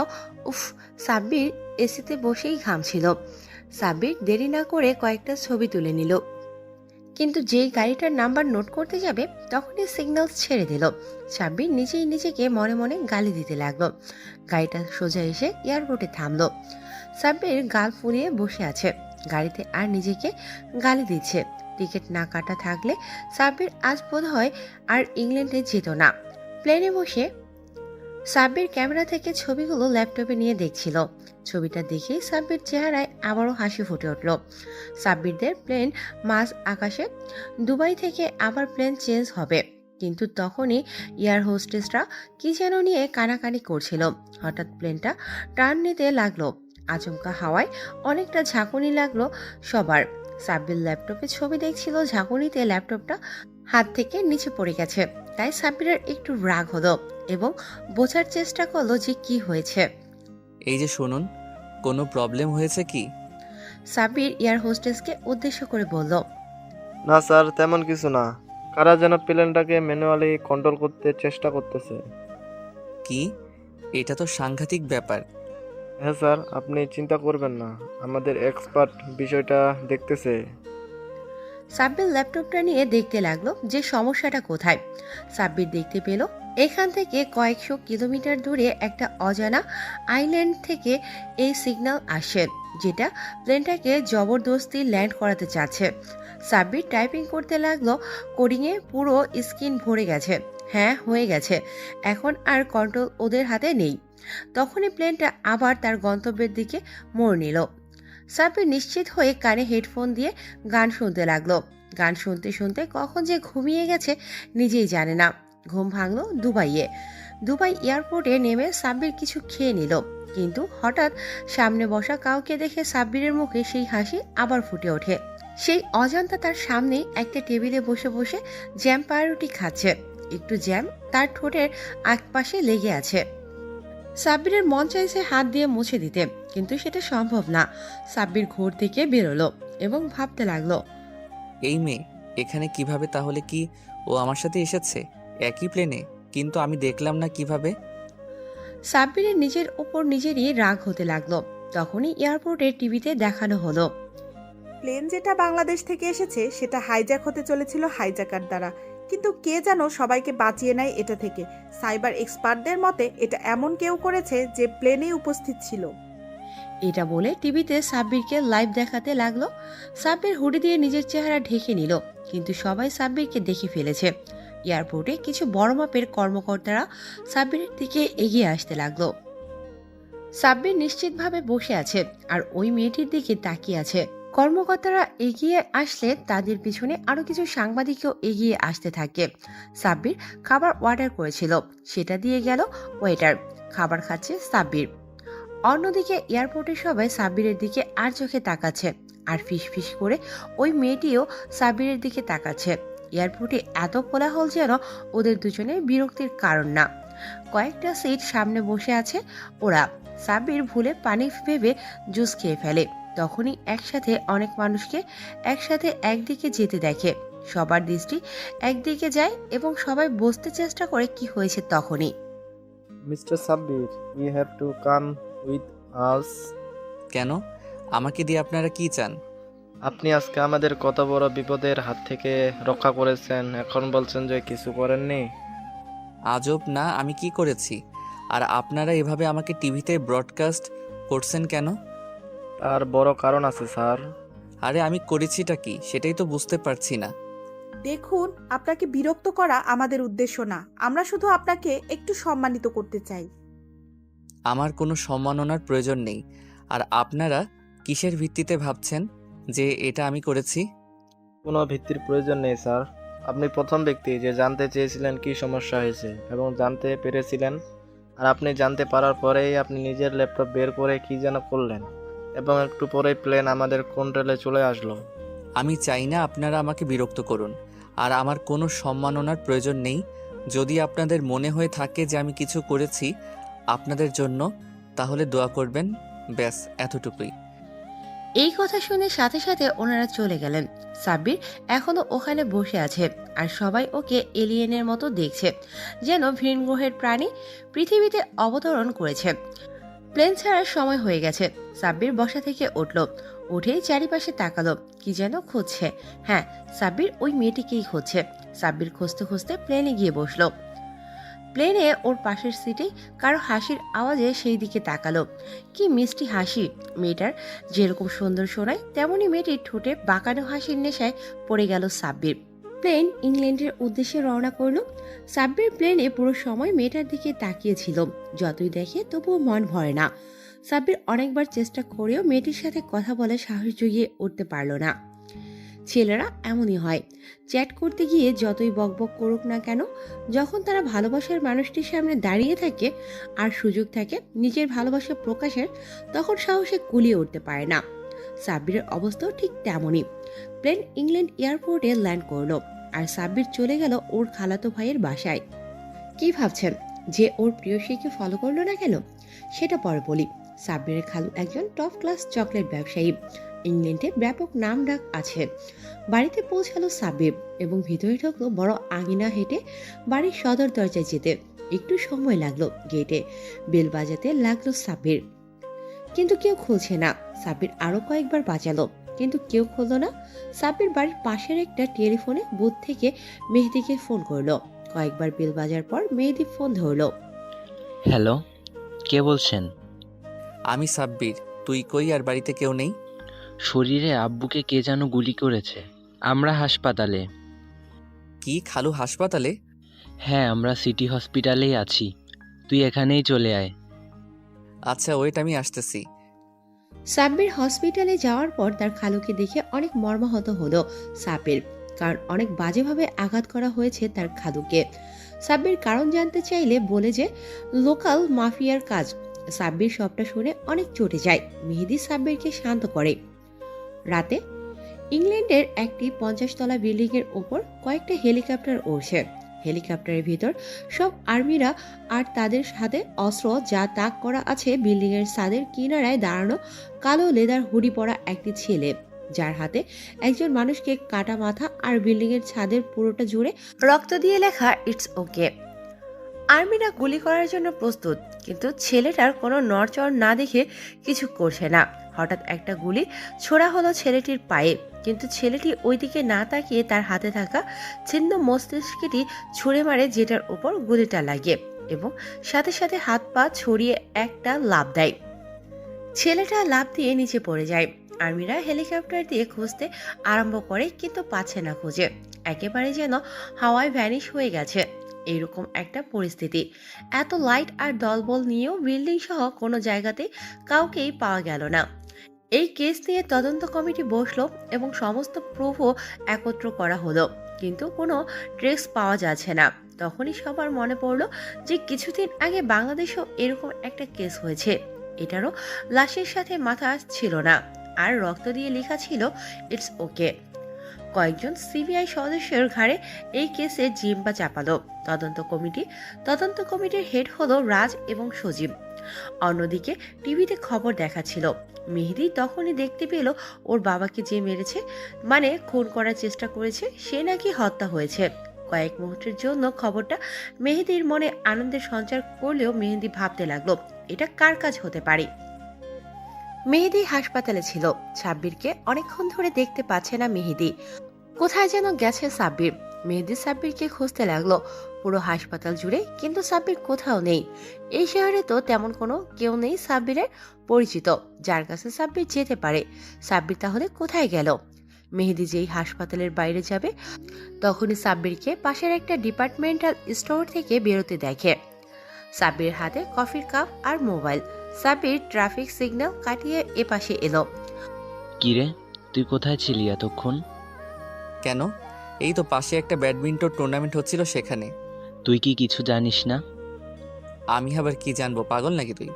উফ। সাব্বির এসিতে বসেই ঘামছিল। সাব্বির দেরি না করে কয়েকটা ছবি তুলে নিল, কিন্তু যেই গাড়িটার নাম্বার নোট করতে যাবে তখনই সিগন্যাল ছেড়ে দিল। সাব্বির নিজেই নিজেকে মনে মনে গালি দিতে লাগলো। গাড়িটা সোজা এসে এয়ারপোর্টে থামলো। সাব্বির গাল ফুলিয়ে বসে আছে গাড়িতে, আর নিজেকে গালি দিচ্ছে। টিকিট না কাটা থাকলে সাব্বির আজ বোধ হয় আর ইংল্যান্ডে যেত না। প্লেনে বসে সাব্বির ক্যামেরা থেকে ছবিগুলো ল্যাপটপে নিয়ে দেখছিল। ছবিটা দেখে সাব্বির চেহারায় আবারও হাসি ফুটে উঠল। সাব্বিরদের প্লেন মাঝ আকাশে, দুবাই থেকে আবার প্লেন চেঞ্জ হবে, কিন্তু তখনই এয়ার হোস্টেসরা কি যেন নিয়ে কানাকানি করছিল। হঠাৎ প্লেনটা টার্ন নিতে লাগলো। আচমকা হাওয়ায় অনেকটা ঝাঁকুনি লাগলো সবার। সাব্বির ল্যাপটপে ছবি দেখছিল, ঝাঁকুনিতে ল্যাপটপটা হাত থেকে নিচে পড়ে গেছে। তাই সাব্বিরের একটু রাগ হলো এবং বোঝার চেষ্টা করলো যে কি হয়েছে। এই যে শুনুন, কোনো প্রবলেম হয়েছে কি? সাব্বির এয়ার হোস্টেসকে উদ্দেশ্য করে বলল, না স্যার, তেমন কিছু না। কারা যেন প্লেনটাকে ম্যানুয়ালি কন্ট্রোল করতে চেষ্টা করতেছে। কি? এটা তো সাংঘাতিক ব্যাপার। হ্যাঁ স্যার, আপনি চিন্তা করবেন না, আমাদের এক্সপার্ট বিষয়টা দেখতেছে। সাব্বির ল্যাপটপটা নিয়ে দেখতে লাগলো যে সমস্যাটা কোথায়। সাব্বির দেখতে পেল এখান থেকে কয়েকশো কিলোমিটার দূরে একটা অজানা আইল্যান্ড থেকে এই সিগন্যাল আসে, যেটা প্লেনটাকে জবরদস্তি ল্যান্ড করাতে চাচ্ছে। সাব্বির টাইপিং করতে লাগলো। কোডিংয়ে পুরো স্ক্রিন ভরে গেছে। হ্যাঁ, হয়ে গেছে, এখন আর কন্ট্রোল ওদের হাতে নেই। তখনই প্লেনটা আবার তার গন্তব্যের দিকে মোড় নিল। সাব্বির নিশ্চিত হয়ে কানে হেডফোন দিয়ে গান শুনতে লাগলো। গান শুনতে শুনতে কখন যে ঘুমিয়ে গেছে নিজেই জানে না। ঘুম ভাঙলো দুবাইয়ে। দুবাই এয়ারপোর্টে নেমে সাব্বির কিছু খেয়ে নিল, কিন্তু হঠাৎ সামনে বসা কাউকে দেখে সাব্বিরের মুখে সেই হাসি আবার ফুটে ওঠে। সেই অজান্তা তার সামনে একটা টেবিলে বসে বসে জ্যাম পাউরুটি খাচ্ছে। একটু জ্যাম তার ঠোঁটের একপাশে লেগে আছে। সাব্বিরের মন চাইছে হাত দিয়ে মুছে দিতে, কিন্তু সেটা সম্ভব না। সাব্বির ঘর থেকে বেরোলো এবং ভাবতে লাগলো, এই মেয়ে এখানে কিভাবে? তাহলে কি ও আমার সাথে এসেছে একই প্লেনে, কিন্তু আমি দেখলাম না কিভাবে? সাব্বিরের নিজের ওপর নিজেরই রাগ হতে লাগলো। তখনই এয়ারপোর্টের টিভিতে দেখানো হলো প্লেন যেটা বাংলাদেশ থেকে এসেছে সেটা হাইজ্যাক হতে চলেছিল হাইজ্যাকার দ্বারা, কিন্তু কে যেন সবাইকে বাঁচিয়ে নেয় এটা থেকে। সাইবার এক্সপার্টদের মতে এটা এমন কেউ করেছে যে প্লেনেই উপস্থিত ছিল। এটা বলে টিভিতে সাব্বিরকে লাইভ দেখাতে লাগলো। সাব্বির হুডি দিয়ে নিজের চেহারা ঢেকে নিল, কিন্তু সবাই সাব্বিরকে দেখে ফেলেছে। এয়ারপোর্টে কিছু বড় মাপের কর্মকর্তারা সাব্বিরের দিকে এগিয়ে আসতে লাগলো। সাব্বির নিশ্চিতভাবে বসে আছে আর ওই মেয়েটির দিকে তাকিয়ে আছে। কর্মকর্তারা এগিয়ে আসলে তাদের পিছনে আরো কিছু সাংবাদিকও এগিয়ে আসতে থাকে। সাব্বির খাবার অর্ডার করেছিল, সেটা দিয়ে গেল ওয়েটার। খাবার খাচ্ছে সাব্বির। অন্যদিকে এয়ারপোর্টের সবাই সাব্বিরের দিকে আর চোখে তাকাচ্ছে, আর ফিসফিস করে ওই মেয়েটিও সাব্বিরের দিকে তাকাচ্ছে। এয়ারপোর্টে এত কোলাহল যেন ওদের দুজনের বিরক্তির কারণ না। কয়েকটা সিট সামনে বসে আছে ওরা। সাব্বির ভুলে পানি ভেবে জুস খেয়ে ফেলে। তখনই একসাথে অনেক মানুষকে একসাথে একদিকে যেতে দেখে। সবার দৃষ্টি একদিকে যায় এবং সবাই বুঝতে চেষ্টা করে কি হয়েছে তখনই। Mister Sabbir, you have to come with us. কেন? আমাকে দিয়ে আপনারা কি চান? আপনি আজকে আমাদের কত বড় বিপদের হাত থেকে রক্ষা করেছেন, এখন বলছেন যে কিছু করেননি। আজব না, আমি কি করেছি? আর আপনারা এভাবে আমাকে টিভিতে ব্রডকাস্ট করছেন কেন? তার বড় কারণ আছে স্যার। আরে আমি করেছিটা কি সেটাই তো বুঝতে পারছি না। দেখুন, আপনাকে বিরক্ত করা আমাদের উদ্দেশ্য না, আমরা শুধু আপনাকে একটু সম্মানিত করতে চাই। আমার কোনো সম্মাননার প্রয়োজন নেই। আর আপনারা কিসের ভিত্তিতে ভাবছেন যে এটা আমি করেছি? কোনো ভিত্তির প্রয়োজন নেই স্যার। আপনি প্রথম ব্যক্তি যে জানতে চেয়েছিলেন কি সমস্যা হয়েছে এবং জানতে পেরেছিলেন। আর আপনি জানতে পারার পরেই আপনি নিজের ল্যাপটপ বের করে কি যেন করলেন এবং একটু পরেই প্লেন আমাদের কন্ট্রোলে চলে আসলো। আমি চাই না আপনারা আমাকে বিরক্ত করুন। আর আমার কোনো সম্মাননার প্রয়োজন নেই। যদি আপনাদের মনে হয়ে থাকে যে আমি কিছু করেছি আপনাদের জন্য, তাহলে দোয়া করবেন। ব্যাস এতটুকুই। এই কথা শুনে সাথে সাথে ওনারা চলে গেলেন। সাব্বির এখনো ওখানে বসে আছে আর সবাই ওকে এলিয়েনের মতো দেখছে, যেন ভিন গ্রহের প্রাণী পৃথিবীতে অবতরণ করেছে। প্লেন ছাড়ার সময় হয়ে গেছে। সাব্বির বসা থেকে উঠল, উঠে চারিপাশে তাকালো, কি যেন খুঁজছে। হ্যাঁ, সাব্বির ওই মেয়েটিকেই খুঁজছে। সাব্বির খুঁজতে খুঁজতে প্লেনে গিয়ে বসলো। প্লেনে ওর পাশের সিটে কারো হাসির আওয়াজে সেই দিকে তাকালো। কি মিষ্টি হাসি! মেয়েটার যেরকম সুন্দর শোনায় তেমনি মেয়েটির ঠোঁটে বাঁকানো হাসির নেশায় পড়ে গেল সাব্বির। প্লেন ইংল্যান্ডের উদ্দেশ্যে রওনা করলো। সাব্বির প্লেনে পুরো সময় মেয়েটার দিকে তাকিয়েছিল। যতই দেখে তবুও মন ভরে না। সাব্বির অনেকবার চেষ্টা করেও মেয়েটির সাথে কথা বলে সাহস জুগিয়ে উঠতে পারল না। ছেলেরা এমনই হয়, চ্যাট করতে গিয়ে যতই বকবক করুক না কেন, যখন তারা ভালোবাসার মানুষটির সামনে দাঁড়িয়ে থাকে আর সুযোগ থাকে নিজের ভালোবাসা প্রকাশের, তখন সাহসে কুলিয়ে উঠতে পারে না। সাব্বিরের অবস্থাও ঠিক তেমনই। প্লেন ইংল্যান্ড এয়ারপোর্টে ল্যান্ড করলো আর সাব্বির চলে গেল ওর খালাতো ভাইয়ের বাসায়। কি ভাবছেন যে ওর প্রিয়সীকে ফলো করলো না কেন? সেটা পরে বলি। সাব্বিরের খালু একজন টপ ক্লাস চকলেট ব্যবসায়ী, ইংল্যান্ডে ব্যাপক নাম ডাক আছে। বাড়িতে পৌঁছালো সাব্বির এবং ভিতরে ঢুকলো বড় আঙিনা হেঁটে বাড়ির সদর দরজায় যেতে। একটু সময় লাগলো। গেটে বেল বাজাতে লাগলো সাব্বির, কিন্তু কেউ খুলছে না। সাব্বির আরো কয়েকবার বাজালো, কিন্তু কেউ খুললো না। সাব্বির বাড়ির পাশের একটা টেলিফোনে বুথ থেকে মেহেদিকে ফোন করলো। কয়েকবার বেল বাজার পর মেহেদি ফোন ধরলো। হ্যালো, কে বলছেন? আমি সাব্বির। তুই কই আর বাড়িতে কেউ নেই? শরীরে আব্বুকে কে যেন গুলি করেছে। আমরা হাসপাতালে। কি, খালু হাসপাতালে? হ্যাঁ, আমরা সিটি হসপিটালেই আছি। তুই এখানেই চলে আয়। আচ্ছা ওয়েট, আমি আসতেছি। সাব্বির হসপিটালে যাওয়ার পর তার খালুকে দেখে অনেক মর্মাহত হলো সাব্বির, কারণ অনেক বাজেভাবে আঘাত করা হয়েছে তার খালুকে। সাব্বির কারণ জানতে চাইলে বলে যে লোকাল মাফিয়ার কাজ। সাব্বির সবটা শুনে অনেক চটে যায়। মেহেদি সাব্বিরকে শান্ত করে। রাতে ইংল্যান্ডের একটি 50 তলা বিল্ডিং এর ওপর কয়েকটা হেলিকপ্টার উড়ছে। হেলিকপ্টারের ভিতর সব আর্মিরা আর তাদের সাথে অস্ত্র যা তাক করা আছে। বিল্ডিং এর ছাদের কিনারায় দাঁড়ানো কালো লেদার হুডি পরা একটি ছেলে, যার হাতে একজন মানুষকে কাটা মাথা আর বিল্ডিং এর ছাদের পুরোটা জুড়ে রক্ত দিয়ে লেখা ইটস ওকে। আর্মিরা গুলি করার জন্য প্রস্তুত, কিন্তু ছেলেটার কোনো নড়চড় না দেখে কিছু করছে না। হঠাৎ একটা গুলি ছোড়া হলো ছেলেটির পায়ে, কিন্তু ছেলেটি ওইদিকে না তাকিয়ে তার হাতে থাকা ছিন্ন মস্তিষ্কটি ছুঁড়ে মারে, যেটার উপর গুলিটা লাগে এবং সাথে সাথে হাত পা ছড়িয়ে একটা লাফ দেয়। ছেলেটা লাফ দিয়ে নিচে পড়ে যায়। আর্মিরা হেলিকপ্টার দিয়ে খুঁজতে আরম্ভ করে, কিন্তু পাচ্ছে না খুঁজে। একেবারে যেন হাওয়ায় ভ্যানিশ হয়ে গেছে। এইরকম একটা পরিস্থিতি। এত লাইট আর দলবল নিয়েও বিল্ডিং সহ কোনো জায়গাতেই কাউকেই পাওয়া গেল না। এই কেস নিয়ে তদন্ত কমিটি বসলো এবং সমস্ত প্রুফ একত্র করা হলো, কিন্তু কোনো ট্রেস পাওয়া যাচ্ছে না। তখনই সবার মনে পড়লো যে কিছুদিন আগে বাংলাদেশেও এরকম একটা কেস হয়েছে। এটারও লাশের সাথে মাথা ছিল না আর রক্ত দিয়ে লেখা ছিল ইটস ওকে। কয়েকজন সিবিআই সদস্যের ঘাড়ে এই কেসে জিম্বা চাপালো তদন্ত কমিটির হেড হলো রাজ এবং সজীব। অন্যদিকে টিভিতে খবর দেখাচ্ছিল। মেহেদি তখনই দেখতে পেল ওর বাবাকে যে মেরেছে, মানে খুন করার চেষ্টা করেছে, সে নাকি হত্যা হয়েছে। কয়েক মুহূর্তের জন্য খবরটা মেহেদির মনে আনন্দের সঞ্চার করলেও মেহেদি ভাবতে লাগলো এটা কার কাজ হতে পারে। মেহেদি হাসপাতালে ছিল। সাব্বিরকে অনেকক্ষণ ধরে দেখতে পাচ্ছে না মেহেদি। কোথায় যেন গেছে সাব্বির। মেহেদি সাব্বিরকে খুঁজতে লাগলো পুরো হাসপাতাল জুড়ে, কিন্তু সাব্বির কোথাও নেই। এই শহরে তো তেমন কোনো কেউ নেই সাব্বিরের পরিচিত যার কাছে সাব্বির যেতে পারে। সাব্বির তাহলে কোথায় গেল? মেহেদি যেই হাসপাতালের বাইরে যাবে তখনই সাব্বিরকে পাশের একটা ডিপার্টমেন্টাল স্টোর থেকে বেরোতে দেখে। সাব্বির হাতে কফির কাপ আর মোবাইল। সাব্বির ট্রাফিক সিগন্যাল কাটিয়ে এপাশে এলো। কিরে, তুই কোথায় ছিলি এতক্ষণ? কেন? এই তো পাশে একটা ব্যাডমিন্টন টুর্নামেন্ট হচ্ছিল, সেখানে। তুই কি কিছু জানিস না? আমি আবার কি জানবো, পাগল নাকি তুই?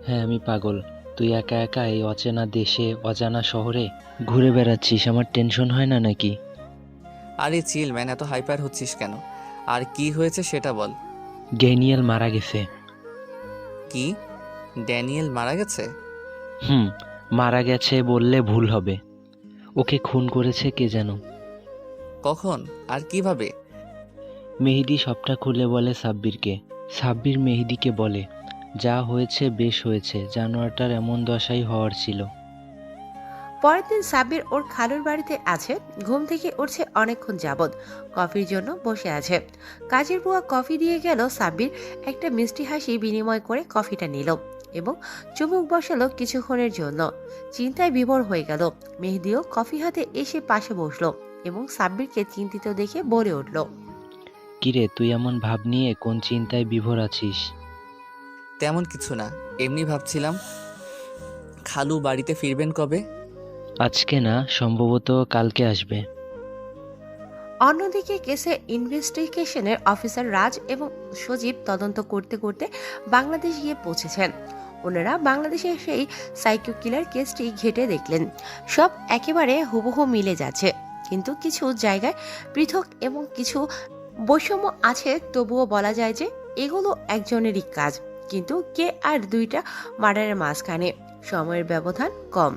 হ্যাঁ, আমি পাগল। তুই একা একা এই অচেনা দেশে, অজানা শহরে ঘুরে বেড়াচ্ছিস, আমার টেনশন হয় না নাকি? আরে চিল ম্যান, এত হাইপার হচ্ছিস কেন? আর কি হয়েছে সেটা বল। ড্যানিয়েল মারা গেছে। কি? ড্যানিয়েল মারা গেছে? মারা গেছে বললে ভুল হবে। ওকে খুন করেছে কে যেন। কখন আর কিভাবে? মেহেদি সবটা খুলে বলে সাব্বিরকে। সাব্বির মেহেদিকে বলে, যা হয়েছে বেশ হয়েছে, জানোয়ারটার এমন দশাই হওয়ার ছিল। পরের দিন সাব্বির ওর খালুর বাড়িতে আছে। ঘুম থেকে উঠছে অনেকক্ষণ যাবৎ। কফির জন্য বসে আছে। কাজের বুয়া কফি দিয়ে গেল। সাব্বির একটা মিষ্টি হাসি বিনিময় করে কফিটা নিল এবং চুমুক বসালো কিছুক্ষণের জন্য। চিন্তায় বিভোর হয়ে গেল। মেহেদিও কফি হাতে এসে পাশে বসলো এবং সাব্বিরকে চিন্তিত দেখে বলে উঠল, কিরে, তুই এমন ভাব নিয়ে কোন চিন্তায় বিভোর আছিস? তেমন কিছু না, এমনি ভাবছিলাম খালু বাড়িতে ফিরবেন কবে। আজকে না, সম্ভবত কালকে আসবে। অন্যদিকে কেসের ইনভেস্টিগেশনের অফিসার রাজ এবং সজীব তদন্ত করতে করতে বাংলাদেশ গিয়ে পৌঁছেছেন। ওনারা বাংলাদেশের সেই সাইকো কিলার কেসটি ঘেটে দেখলেন। সব একেবারে হুবহু মিলে যাচ্ছে, কিন্তু কিছু জায়গায় পৃথক এবং কিছু বৈষম্য আছে। তবুও বলা যায় যে এগুলো একজনেরই কাজ, কিন্তু কে আর দুইটা মার্ডারের মাঝখানে সময়ের ব্যবধান কম।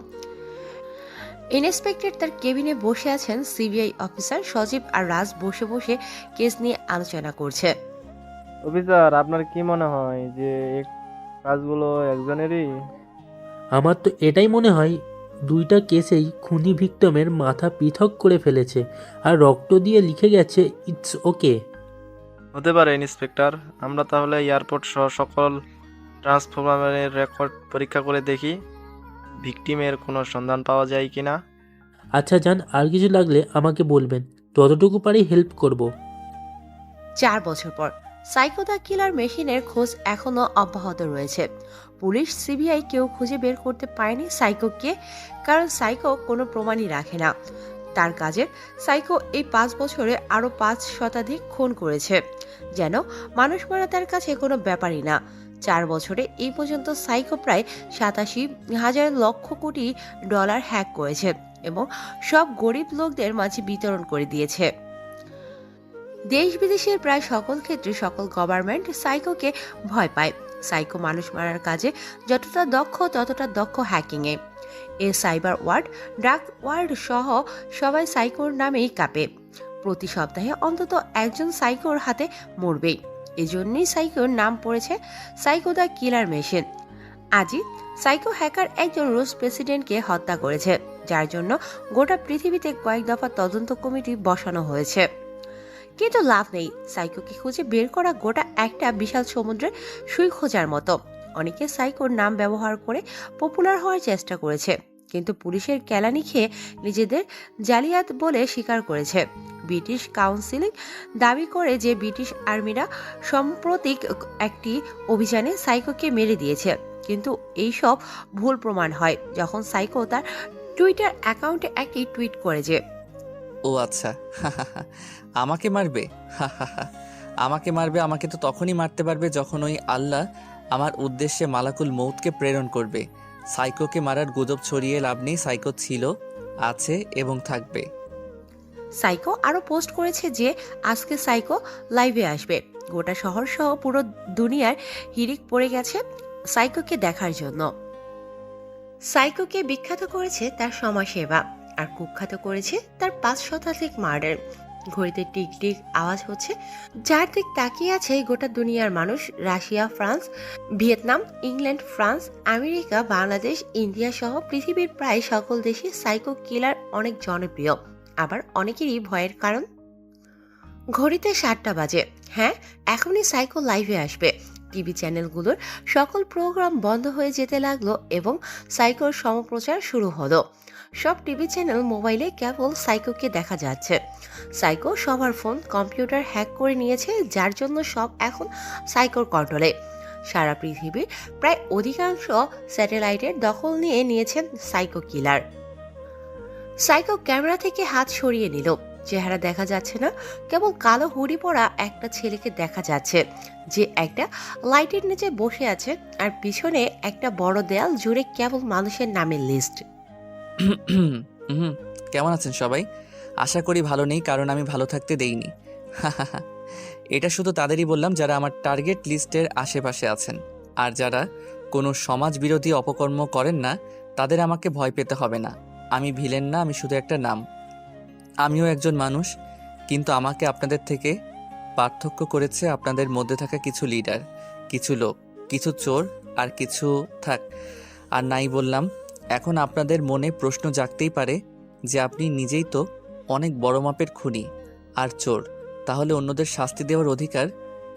ইন্সপেক্টর তার কেবিনে বসে আছেন। সিবিআই অফিসার সজীব আর রাজ বসে বসে কেস নিয়ে আলোচনা করছে। অফিসার, আপনার কি মনে হয় যে এই কাজগুলো একজনেরই? আমার তো এটাই মনে হয়, দুইটা কেসেই খুনি ভিক্টিমের মাথা পৃথক করে ফেলেছে আর রক্ত দিয়ে লিখে গেছে ইটস ওকে। হতে পারে ইন্সপেক্টর। আমরা তাহলে এয়ারপোর্ট সহ সকল ট্রান্সফরমারের রেকর্ড পরীক্ষা করে দেখি ভিকটিমের কোনো সন্ধান পাওয়া যায় কিনা। আচ্ছা যান, আর কিছু লাগলে আমাকে বলবেন, যতটুকু পারি হেল্প করব। 4 বছর পর সাইকো দ্য কিলার মেশিনের খোঁজ এখনো অব্যাহত রয়েছে। পুলিশ, সিবিআই কেউ খুঁজে বের করতে পারেনি সাইকো কে, কারণ সাইকো কোনো প্রমাণই রাখে না তার কাজের। সাইকো এই 5 বছরে আরো 5 শতাধিক খুন করেছে, যেন মানুষ মারা তার কাছে কোনো ব্যাপারই না। 4 বছরে এই পর্যন্ত সাইকো প্রায় 87,000 লক্ষ কোটি ডলার হ্যাক করেছে এবং সব গরিব লোকদের মাঝে বিতরণ করে দিয়েছে। দেশ বিদেশের প্রায় সকল ক্ষেত্রে সকল গভর্নমেন্ট সাইকোকে ভয় পায়। সাইকো মানুষ মারার কাজে যতটা দক্ষ ততটা দক্ষ হ্যাকিংয়ে। এ সাইবার ওয়ার্ল্ড, ডার্ক ওয়ার্ল্ড সহ সবাই সাইকোর নামেই কাঁপে। প্রতি সপ্তাহে অন্তত একজন সাইকোর হাতে মরবেই। এজন্যই সাইকোর নাম পড়েছে সাইকো দ্য কিলার মেশিন। আজই সাইকো হ্যাকার একজন রুশ প্রেসিডেন্টকে হত্যা করেছে, যার জন্য গোটা পৃথিবীতে কয়েক দফা তদন্ত কমিটি বসানো হয়েছে। কিন্তু লাভ নেই। সাইকোকে খুঁজে বের করা গোটা একটা বিশাল সমুদ্রের সুই খোঁজার মতো। অনেকে সাইকোর নাম ব্যবহার করে পপুলার হওয়ার চেষ্টা করেছে, কিন্তু পুলিশের কেলানি খেয়ে নিজেদের জালিয়াত বলে স্বীকার করেছে। ব্রিটিশ কাউন্সিল দাবি করে যে ব্রিটিশ আর্মিরা সাম্প্রতিক একটি অভিযানে সাইকোকে মেরে দিয়েছে, কিন্তু এইসব ভুল প্রমাণ হয় যখন সাইকো তার টুইটার অ্যাকাউন্টে একটি টুইট করে যে, ও আচ্ছা, আমাকে মারবে, আমাকে মারবে। আমাকে তো তখনই মারতে পারবে যখন ওই আল্লাহ আমার উদ্দেশ্যে মালাকুল মৌতকে প্রেরণ করবে। সাইকোকে মারার গুজব ছড়িয়ে লাভ নেই। সাইকো ছিল, আছে এবং থাকবে। সাইকো আরও পোস্ট করেছে যে আজকে সাইকো লাইভে আসবে। গোটা শহর সহ পুরো দুনিয়ার হিড়িক পড়ে গেছে সাইকোকে দেখার জন্য। সাইকোকে বিখ্যাত করেছে তার সমাজসেবা আর কুখ্যাত করেছে তার 5 শতাধিক মার্ডার। ঘড়িতে টিক টিক আওয়াজ হচ্ছে, যার দিক তাকিয়ে আছে গোটা দুনিয়ার মানুষ। Russia, France, Vietnam, England, France, America, Bangladesh, India সহ পৃথিবীর প্রায় সকল দেশে সাইকো কিলার অনেক জনপ্রিয়, আবার অনেকেরই ভয়ের কারণ। ঘড়িতে 7টা বাজে। হ্যাঁ, এখনই সাইকো লাইভে আসবে। টিভি চ্যানেলগুলোর সকল প্রোগ্রাম বন্ধ হয়ে যেতে লাগলো এবং সাইকোর সমপ্রচার শুরু হলো। সব টিভি চ্যানেল মোবাইলে কেবল সাইকোকে দেখা যাচ্ছে। সাইকো সবার ফোন, কম্পিউটার হ্যাক করে নিয়েছে, যার জন্য সব এখন সাইকোর কন্ট্রোলে। সারা পৃথিবীর প্রায় অধিকাংশ স্যাটেলাইটের দখল নিয়ে নিয়েছেন সাইকো কিলার। সাইকো ক্যামেরা থেকে হাত সরিয়ে নিল। চেহারা দেখা যাচ্ছে না, কেবল কালো হুডি পরা একটা ছেলেকে দেখা যাচ্ছে যে একটা লাইটের নিচে বসে আছে, আর পিছনে একটা বড় দেয়াল জুড়ে কেবল মানুষের নামের লিস্ট। কেমন আছেন সবাই? আশা করি ভালো নেই, কারণ আমি ভালো থাকতে দেইনি। এটা শুধু তাদেরই বললাম যারা আমার টার্গেট লিস্টের আশেপাশে আছেন। আর যারা কোনো সমাজ বিরোধী অপকর্ম করেন না, তাদের আমাকে ভয় পেতে হবে না। আমি ভিলেন না, আমি শুধু একটা নাম। আমিও একজন মানুষ, কিন্তু আমাকে আপনাদের থেকে পার্থক্য করেছে আপনাদের মধ্যে থাকা কিছু লিডার, কিছু লোক, কিছু চোর, আর কিছু থাক আর নাই বললাম। এখন আপনাদের মনে প্রশ্ন জাগতেই পারে যে আপনি নিজেই তো অনেক বড় মাপের খুনি আর চোর, তাহলে অন্যদের শাস্তি দেওয়ার অধিকার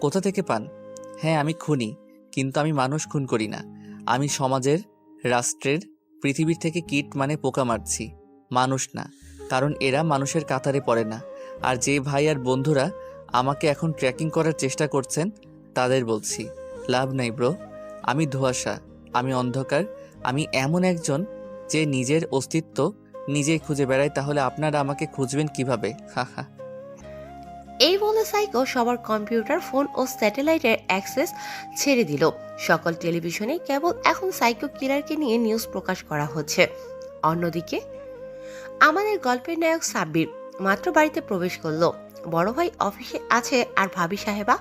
কোথা থেকে পান? হ্যাঁ, আমি খুনি, কিন্তু আমি মানুষ খুন করি না। আমি সমাজের, রাষ্ট্রের, পৃথিবীর থেকে কীট মানে পোকা মারছি, মানুষ না, কারণ এরা মানুষের কাতারে পড়ে না। আর যে ভাই আর বন্ধুরা আমাকে এখন ট্র্যাকিং করার চেষ্টা করছেন তাদের বলছি, লাভ নাই ব্রো। আমি ধোঁয়াশা, আমি অন্ধকার, আমি এমন একজন যে নিজের অস্তিত্ব নিজেই খুঁজে বেড়ায়। তাহলে আপনারা আমাকে খুঁজবেন কিভাবে? হা। এই বলে সাইকো সবার কম্পিউটার, ফোন ও স্যাটেলাইটের অ্যাক্সেস ছেড়ে দিল। সকল টেলিভিশনে কেবল এখন সাইকো কিলারকে নিয়ে নিউজ প্রকাশ করা হচ্ছে। অন্যদিকে আমাদের গল্পের নায়ক সাব্বির মাত্র বাড়িতে প্রবেশ করলো। বড় ভাই অফিসে আছে আর ভাবি সাহেবা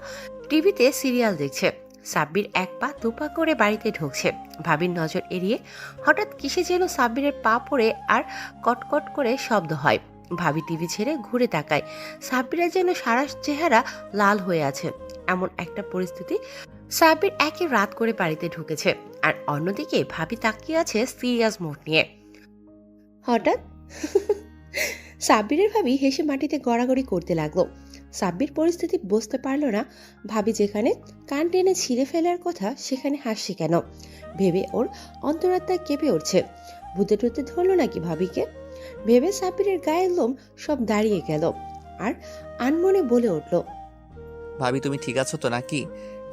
টিভিতে সিরিয়াল দেখছে। সাব্বির 1 পা 2 পা করে বাড়িতে ঢুকছে। ভাবির নজর এড়িয়ে হঠাৎ কিসে যেন সাব্বিরের পা পড়ে আর কটকট করে শব্দ হয়। ভাবি টিভি ছেড়ে ঘুরে তাকায়। সাব্বিরের যেন সারা চেহারা লাল হয়ে আছে। এমন একটা পরিস্থিতি, সাব্বির একই রাত করে বাড়িতে ঢুকেছে, আর অন্যদিকে ভাবি তাকিয়ে আছে সিরিয়াস মুড নিয়ে। হঠাৎ সাব্বিরের ভাবি হেসে মাটিতে গড়াগড়ি করতে লাগলো। সাব্বির পরিস্থিতি বুঝতে পারল না। ভাবি যেখানে কান টেনে ছিঁড়ে ফেলার কথা, সেখানে হাসছে কেন ভেবে ওর অন্তরাত্মা কেঁপে উঠছে। ভূতে টুতে ধরলো নাকি ভাবিকে ভেবে সাব্বিরের গায়ের লোম সব দাঁড়িয়ে গেল, আর আনমনে বলে উঠল, ভাবি তুমি ঠিক আছো তো নাকি?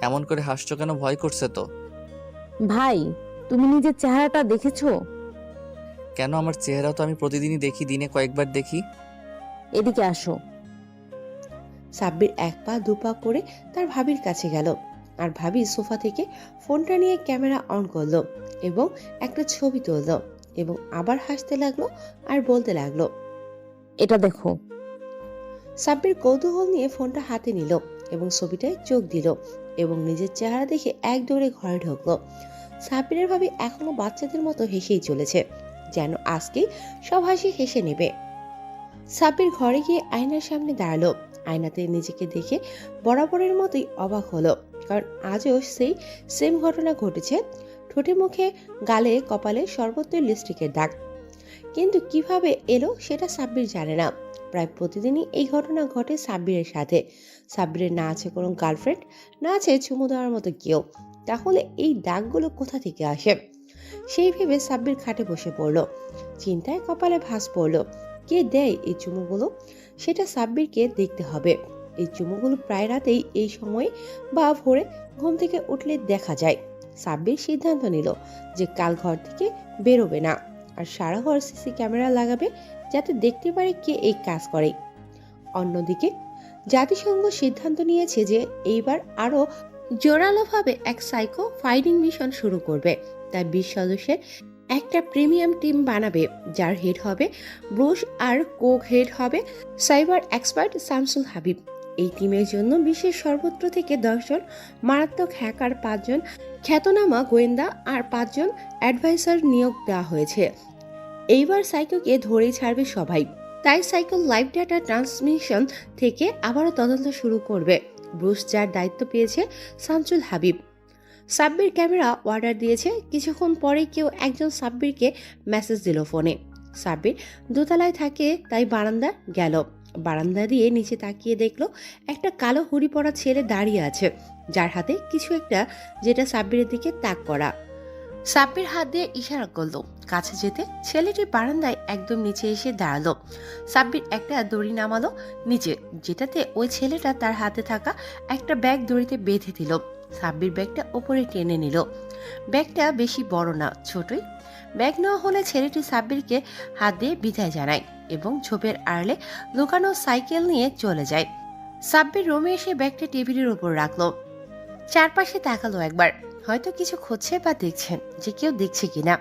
এমন করে হাসছো কেন? ভয় করছে তো? ভাই, তুমি নিজের চেহারাটা দেখেছো? কেন? আমার চেহারা তো আমি প্রতিদিনই দেখি, দিনে কয়েকবার দেখি। এদিকে আসো। সাব্বির 1 পা 2 পা করে তার ভাবির কাছে গেল, আর ভাবি সোফা থেকে ফোনটা নিয়ে ক্যামেরা অন করলো এবং একটা ছবি তুললো এবং আবার হাসতে লাগলো আর বলতে লাগলো, এটা দেখো। সাব্বির কৌতূহল নিয়ে ফোনটা হাতে নিল এবং ছবিটায় চোখ দিল এবং নিজের চেহারা দেখে এক দৌড়ে ঘরে ঢুকলো। সাব্বিরের ভাবি এখনো বাচ্চাদের মতো হেসেই চলেছে, যেন আজকে সব হাসি হেসে নেবে। সাব্বির ঘরে গিয়ে আয়নার সামনে দাঁড়ালো। আয়নাতে নিজেকে দেখে বরাবরের মতোই অবাক হলো, কারণ আজও সেই সেম ঘটনা ঘটেছে। ঠোঁটে, মুখে, গালে, কপালে সর্বত্র লিপস্টিকের দাগ, কিন্তু কিভাবে এলো সেটা সাব্বির জানে না। প্রায় প্রতিদিনই এই ঘটনা ঘটে সাব্বিরের সাথে। সাব্বিরের না আছে কোনো গার্লফ্রেন্ড, না আছে চুমু দেওয়ার মতো কেউ, তাহলে এই দাগগুলো কোথা থেকে আসে? সেই ভেবে সাব্বির খাটে বসে পড়ল। চিন্তায় কপালে ভাঁজ পড়ল। কে দেয় এই চুমুগুলো, সেটা সাব্বিরকে দেখতে হবে। এই চুমুগুলো প্রায় রাতেই এই সময় বা ভোরে ঘুম থেকে উঠলে দেখা যায়। সাব্বির সিদ্ধান্ত নিল যে কাল ঘর থেকে বেরোবে না, আর সারা ঘর সিসি ক্যামেরা লাগাবে, যাতে দেখতে পারে কে এই কাজ করে। অন্যদিকে জাতিসংঘ সিদ্ধান্ত নিয়েছে যে এইবার আরো জোরালোভাবে এক সাইকো ফাইটিং মিশন শুরু করবে। তার 20 সদস্যের একটা প্রিমিয়াম টিম বানাবে, যার হেড হবে ব্রুস আর কোক হেড হবে সাইবার এক্সপার্ট শামসুল হাবিব। এই টিমের জন্য বিশ্বের সর্বত্র থেকে 10 জন মারাত্মক হ্যাকার, 5 জন খ্যাতনামা গোয়েন্দা আর 5 জন অ্যাডভাইসার নিয়োগ দেওয়া হয়েছে। এইবার সাইকোকে ধরেই ছাড়বে সবাই। তাই সাইকো লাইভ ডাটা ট্রান্সমিশন থেকে আবারও তদন্ত শুরু করবে। ব্রুস, যার দায়িত্ব পেয়েছে শামসুল হাবিব। সাব্বির ক্যামেরা অর্ডার দিয়েছে। কিছুক্ষণ পরে কেউ একজন সাব্বিরকে মেসেজ দিল ফোনে। সাব্বির দোতলায় থাকে, তাই বারান্দা গেল। বারান্দা দিয়ে নিচে তাকিয়ে দেখলো একটা কালো হুডি পরা ছেলে দাঁড়িয়ে আছে, যার হাতে কিছু একটা, যেটা সাব্বিরের দিকে তাক করা। সাব্বির হাত দিয়ে ইশারা করলো কাছে যেতে। ছেলেটি বারান্দায় একদম নিচে এসে দাঁড়ালো। সাব্বির একটা দড়ি নামালো নিচে, যেটাতে ওই ছেলেটা তার হাতে থাকা একটা ব্যাগ দড়িতে বেঁধে দিল। সাব্বির ব্যাগটা ওপরে টেনে নিল। ব্যাগটা বেশি বড় না, ছোটই। ব্যাগ নেওয়া হলে ছেলেটি সাব্বিরকে হাত দিয়ে বিদায় জানায় এবং ঝোপের আড়ালে লুকানো সাইকেল নিয়ে চলে যায়। সাব্বির রুমে এসে ব্যাগটা টেবিলের উপর রাখলো। চারপাশে তাকালো একবার, হয়তো কিছু খুঁজছে বা দেখছেন যে কেউ দেখছে কিনা।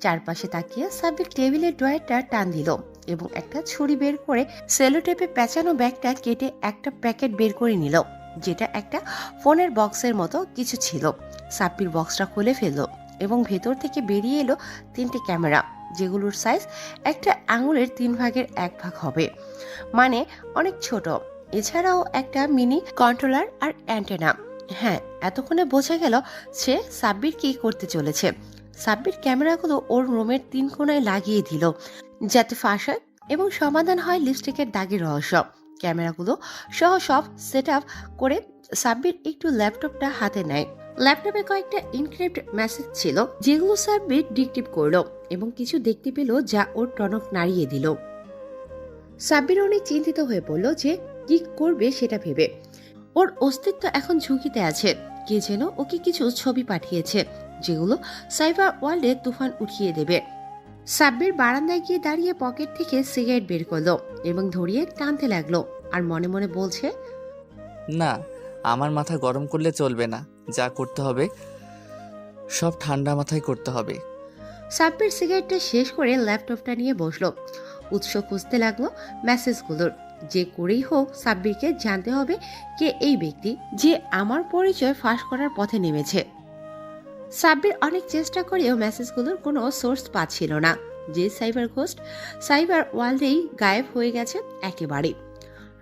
চারপাশে তাকিয়ে সাব্বির টেবিলের ড্রয়ারটা টান দিল এবং একটা ছুরি বের করে সেলোটেপে পেঁচানো ব্যাগটা কেটে একটা প্যাকেট বের করে নিল, যেটা একটা ফোনের বক্সের মতো কিছু ছিল। সাব্বির বক্সটা খুলে ফেললো এবং ভেতর থেকে বেরিয়ে এলো 3টে ক্যামেরা, যেগুলোর সাইজ একটা আঙুলের 3 ভাগের 1 ভাগ হবে, মানে অনেক ছোট। এছাড়াও একটা মিনি কন্ট্রোলার আর অ্যান্টেনা। হ্যাঁ, এতক্ষণে বোঝা গেল সে সাব্বির কি করতে চলেছে। সাব্বির ক্যামেরাগুলো ওর রুমের 3 কোণায় লাগিয়ে দিল, যাতে ফাঁস হয় এবং সমাধান হয় লিপস্টিকের দাগের রহস্য। ক্যামেরাগুলো সহ সব সেট আপ করে সাব্বির একটু ল্যাপটপটা হাতে নেয়। ল্যাপটপে কয়েকটা ইনক্রিপ্ট মেসেজ ছিল, যেগুলো সাব্বির ডিকটিপ করলো এবং কিছু দেখতে পেল যা ওর টনক নাড়িয়ে দিল। সাব্বির অনেক চিন্তিত হয়ে পড়ল যে কি করবে সেটা ভেবে। ওর অস্তিত্ব এখন ঝুঁকিতে আছে। কে যেন ওকে কিছু ছবি পাঠিয়েছে, যেগুলো সাইবার ওয়ার্ল্ডে তুফান উঠিয়ে দেবে। সাব্বির বারান্দায় গিয়ে দাঁড়িয়ে পকেট থেকে সিগারেট বের করলো এবং ধরিয়ে টানতে লাগলো আর মনে মনে বলছে, না, আমার মাথা গরম করলে চলবে না। যা করতে হবে সব ঠান্ডা মাথায় করতে হবে। সাব্বির সিগারেটটা শেষ করে ল্যাপটপটা নিয়ে বসলো। উৎস খুঁজতে লাগলো মেসেজগুলোর। যে করেই হোক সাব্বিরকে জানতে হবে কে এই ব্যক্তি যে আমার পরিচয় ফাঁস করার পথে নেমেছে। সাব্বির অনেক চেষ্টা করেও মেসেজগুলোর কোনো সোর্স পাচ্ছিল না। যে সাইবার ঘোস্ট সাইবার ওয়ার্ল্ডেই গায়েব হয়ে গেছে একেবারে।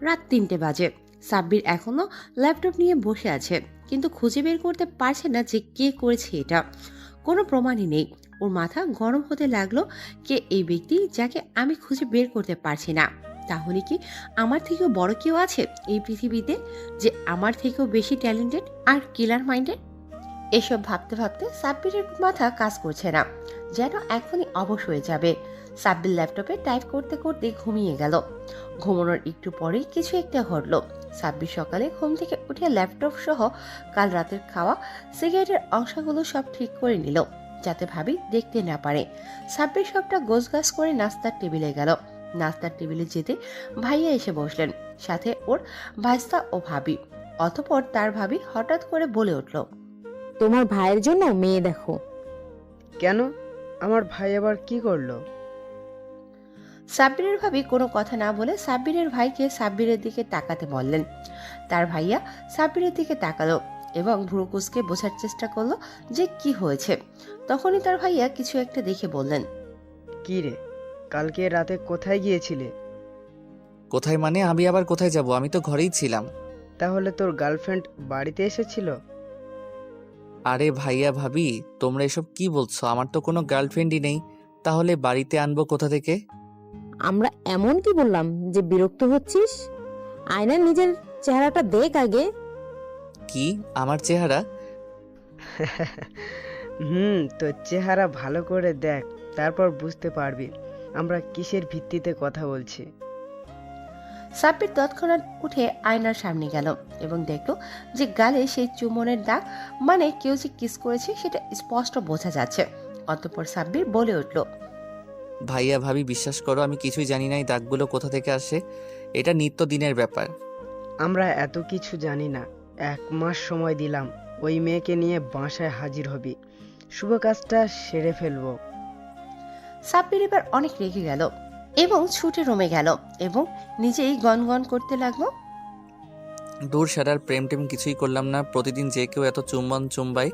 রাত 3টে বাজে। সাব্বির এখনো ল্যাপটপ নিয়ে বসে আছে, কিন্তু খুঁজে বের করতে পারছে না যে কে করেছে এটা। কোনো প্রমাণই নেই। ওর মাথা গরম হতে লাগলো, কে এই ব্যক্তি যাকে আমি খুঁজে বের করতে পারছি না। তাহলে কি আমার থেকেও বড় কেউ আছে এই পৃথিবীতে, যে আমার থেকেও বেশি ট্যালেন্টেড আর কিলার মাইন্ডেড? এসব ভাবতে ভাবতে সাব্বিরের মাথা কাজ করছে না, যেন এখনই অবশ হয়ে যাবে। সাব্বির ল্যাপটপে টাইপ করতে করতে ঘুমিয়ে গেল। ঘুমানোর একটু পরেই কিছু একটা ঘটলো। সাব্বির সকালে ঘুম থেকে উঠে ল্যাপটপ সহ কাল রাতের খাওয়া সিগারেটের অংশগুলো সব ঠিক করে নিল, যাতে ভাবি দেখতে না পারে। সাব্বির সবটা গোছগাছ করে নাস্তার টেবিলে গেল। নাস্তার টেবিলে যেতে ভাইয়া এসে বসলেন, সাথে ওর ভাইস্তা ও ভাবি। অতঃপর তার ভাবি হঠাৎ করে বলে উঠল, তোমার ভাইয়ের জন্য মেয়ে দেখো। কেন? আমার ভাই আবার কি করলো? সাব্বিরের ভাবি কোনো কথা না বলে সাব্বিরের ভাইকে সাব্বিরের দিকে তাকাতে বললেন। তার ভাইয়া সাব্বিরের দিকে তাকালো এবং ভ্রু কুঁচকে বোঝার চেষ্টা করলো যে কি হয়েছে। তখনই তার ভাইয়া কিছু একটা দেখে বললেন, কি রে, কালকে রাতে কোথায় গিয়েছিলে? কোথায় মানে? আমি আবার কোথায় যাব? আমি তো ঘরেই ছিলাম। তাহলে তোর গার্লফ্রেন্ড বাড়িতে এসেছিল? আরে ভাইয়া ভাবি, তোমরা এসব কি বলছো? আমার তো কোনো গার্লফ্রেন্ডই নেই। তাহলে বাড়িতে আনবো কোথা থেকে? আমরা এমন কি বললাম যে বিরক্ত হচ্ছিস? আয়নায় নিজের চেহারাটা দেখ আগে। কি আমার চেহারা? তোর চেহারা ভালো করে দেখ, তারপর বুঝতে পারবি আমরা কিসের ভিত্তিতে কথা বলছি। সাব্বির তৎক্ষণাৎ উঠে আয়নার সামনে গেল এবং দেখলো যে গালে সেই চুম্বনের দাগ, মানে কেউ যে কিস করেছে সেটা স্পষ্ট বোঝা যাচ্ছে। অতঃপর সাব্বির বলে উঠল, ভাইয়া ভাবি বিশ্বাস করো, আমি কিছুই জানি না এই দাগগুলো কোথা থেকে আসে। এটা নিত্যদিনের ব্যাপার। আমরা এত কিছু জানি না। 1 মাস সময় দিলাম, ওই মেয়েকে নিয়ে বাসায় হাজির হবি। শুভ কাজটা সেরে ফেলবো। সাব্বির এবার অনেক রেগে গেল এবং ছুটে রুমে গেল এবং নিজেই গনগন করতে লাগলো। দূর সারার প্রেম টেম কিছুই করলাম না, প্রতিদিন যে কেউ এত চুম্বন চুম্বাই,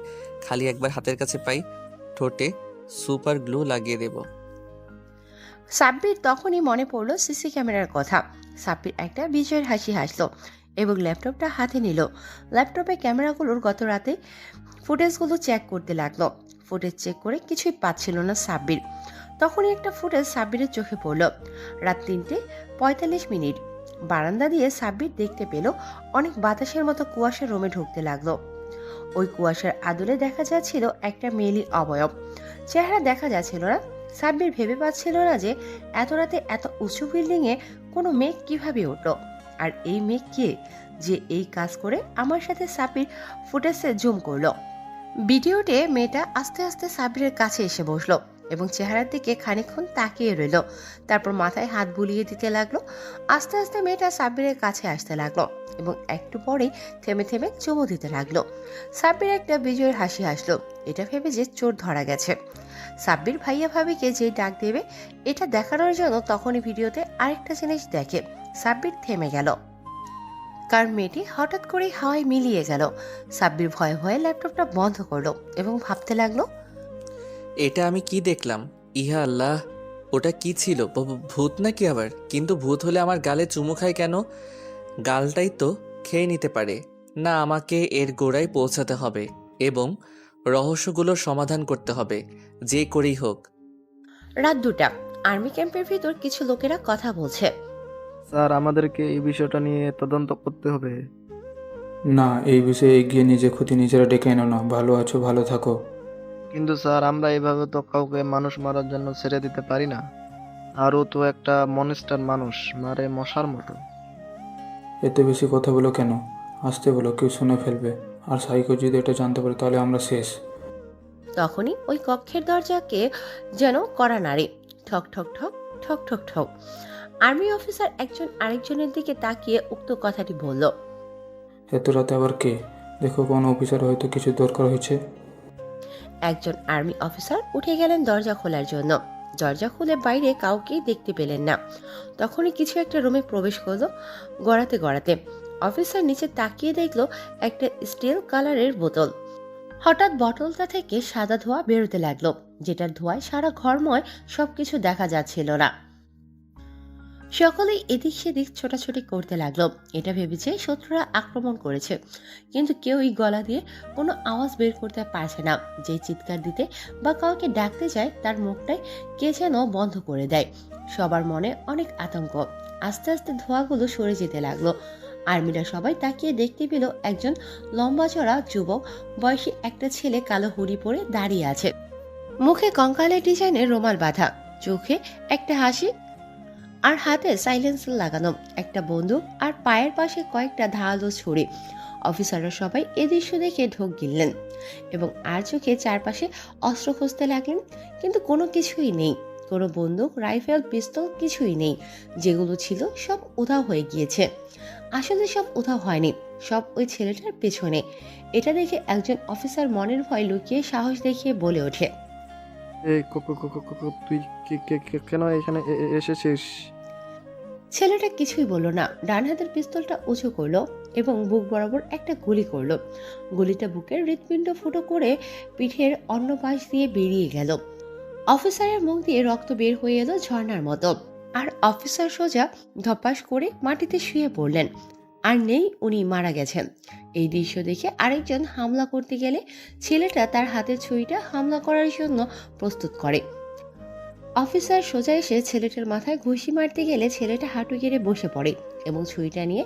খালি একবার হাতের কাছে পাই ঠোঁটে সুপার গ্লু লাগিয়ে দেব। সাব্বির তখনই মনে পড়লো সিসি ক্যামেরার কথা। সাব্বির একটা বিজয়ের হাসি হাসলো এবং ল্যাপটপটা হাতে নিল। ল্যাপটপে ক্যামেরাগুলোর গত রাতে ফুটেজগুলো চেক করতে লাগলো। ফুটেজ চেক করে কিছুই পাচ্ছিল না সাব্বির। তখনই একটা ফুটেজ সাব্বিরের চোখে পড়ল। রাত 3:45। বারান্দা দিয়ে সাব্বির দেখতে পেল অনেক বাতাসের মতো কুয়াশা রুমে ঢুকতে লাগলো। ওই কুয়াশার আদলে দেখা যাচ্ছিল একটা মেয়েলি অবয়ব, চেহারা দেখা যাচ্ছিল না। সাব্বির ভেবে পাচ্ছিল না যে এত রাতে এত উঁচু বিল্ডিংয়ে কোনো মেয়ে কিভাবে উঠল, আর এই মেয়ে কে যে এই কাজ করে। আমার সাথে সাব্বির ফুটেজে জুম করলো। ভিডিওতে মেয়েটা আস্তে আস্তে সাব্বিরের কাছে এসে বসলো এবং চেহারার দিকে খানিকক্ষণ তাকিয়ে রইল। তারপর মাথায় হাত বুলিয়ে দিতে লাগলো। আস্তে আস্তে মেয়েটা সাব্বিরের কাছে আসতে লাগলো এবং একটু পরেই থেমে থেমে চুমু দিতে লাগলো। সাব্বির একটা বিজয়ের হাসি হাসলো, এটা ভেবে যে চোর ধরা গেছে। সাব্বির ভাইয়া ভাবিকে যে ডাক দেবে এটা দেখানোর জন্য তখনই ভিডিওতে আরেকটা জিনিস দেখে। সাব্বির থেমে গেল, কারণ মেয়েটি হঠাৎ করে হাওয়ায় মিলিয়ে গেল। সাব্বির ভয়ে ভয়ে ল্যাপটপটা বন্ধ করলো এবং ভাবতে লাগলো, এটা আমি কি দেখলাম? ইহা আল্লাহ, ওটা কি ছিল? ভূত নাকি আবার? কিন্তু ভূত হলে আমার গালে চুমু খায় কেন? গালটাই তো খেয়ে নিতে পারে না। আমাকে এর গোড়ায় পৌঁছাতে হবে এবং রহস্যগুলোর সমাধান করতে হবে, যে করেই হোক। রাত 2টা। আর্মি ক্যাম্পের ভিতর কিছু লোকেরা কথা বলছে। স্যার, আমাদেরকে এই বিষয়টা নিয়ে তদন্ত করতে হবে। না, এই বিষয়ে এগিয়ে নিজে ক্ষতি নিজেরা ডেকে এনো না। ভালো আছো, ভালো থাকো। কিন্তু স্যার, আমরা এভাবে তো কাউকে মানুষ মারার জন্য ছেড়ে দিতে পারি না। আর ও তো একটা মনস্টার, মানুষ মারে মশার মতো। এতে বেশি কথা বলো কেন? আসতে বলো, কেউ শুনে ফেলবে। আর সাইকো যদি এটা জানতে পারে তাহলে আমরা শেষ। তখনই ওই কক্ষের দরজাকে যেন কড়া নাড়ে। ঠক ঠক ঠক ঠক ঠক ঠক। আর্মি অফিসার একজন আরেকজনের দিকে তাকিয়ে উক্ত কথাটি বলল। এত রাতে আবার কে? দেখো, কোনো অফিসার হয়তো কিছু দরকার হয়েছে। একজন আর্মি অফিসার উঠে গেলেন দরজা খোলার জন্য। দরজা খুলে বাইরে কাউকেই দেখতে পেলেন না। তখনই কিছু একটা রুমে প্রবেশ করলো গড়াতে গড়াতে। অফিসার নিচে তাকিয়ে দেখলো একটা স্টিল কালারের বোতল। হঠাৎ বোতলটা থেকে সাদা ধোঁয়া বেরোতে লাগলো, যেটার ধোঁয়ায় সারা ঘরময় সবকিছু দেখা যাচ্ছিল না। সকলেই এদিক সেদিক ছোটাছুটি করতে লাগলো। এটা ভেবেছে শত্রুরা আক্রমণ করেছে, কিন্তু কেউই গলা দিয়ে কোনো আওয়াজ বের করতে পারছে না। যে চিৎকার দিতে বা কাউকে ডাকতে যায় তার মুখটাই কে যেন বন্ধ করে দেয়। সবার মনে অনেক আতঙ্ক। আস্তে আস্তে ধোঁয়াগুলো সরে যেতে লাগলো। আর্মিরা সবাই তাকিয়ে দেখতে পেল একজন লম্বা চড়া যুবক বয়সী একটা ছেলে কালো হুডি পরে দাঁড়িয়ে আছে। মুখে কঙ্কালের ডিজাইনের রুমাল বাঁধা, চোখে একটা হাসি আর হাতে সাইলেন্সার লাগানো একটা বন্দুক, আর পায়ের পাশে কয়েকটা ধারালো ছুরি। অফিসাররা সবাই এ দৃশ্য দেখে ঢোক গিললেন এবং আর চোখে চারপাশে অস্ত্র খুঁজতে লাগলেন, কিন্তু কোনো কিছুই নেই। কোনো বন্দুক, রাইফেল, পিস্তল কিছুই নেই। যেগুলো ছিল সব উধাও হয়ে গিয়েছে। আসলে সব উধাও হয়নি, সব ওই ছেলেটার পেছনে। এটা দেখে একজন অফিসার মনের ভয় লুকিয়ে সাহস দেখিয়ে বলে ওঠে, এই তুই কেন এখানে এসেছিস? ছেলেটা কিছুই বলল না। ডান হাতের পিস্তলটা উঁচু করলো এবং বুক বরাবর একটা গুলি করলো। গুলিটা বুকের হৃৎপিণ্ড ফুটো করে পিঠের অন্য পাশ দিয়ে বেরিয়ে গেল। অফিসারের মুখ দিয়ে রক্ত বের হয়ে এলো ঝর্ণার মতো, আর অফিসার সোজা ধপাস করে মাটিতে শুয়ে পড়লেন। আর নেই, উনি মারা গেছেন। এই দৃশ্য দেখে আরেকজন হামলা করতে গেলে ছেলেটা তার হাতের ছুরিটা হামলা করার জন্য প্রস্তুত করে। অফিসার সোজা এসে ছেলেটার মাথায় ঘুষি মারতে গেলে ছেলেটা হাঁটু গেড়ে বসে পড়ে এবং ছুরিটা নিয়ে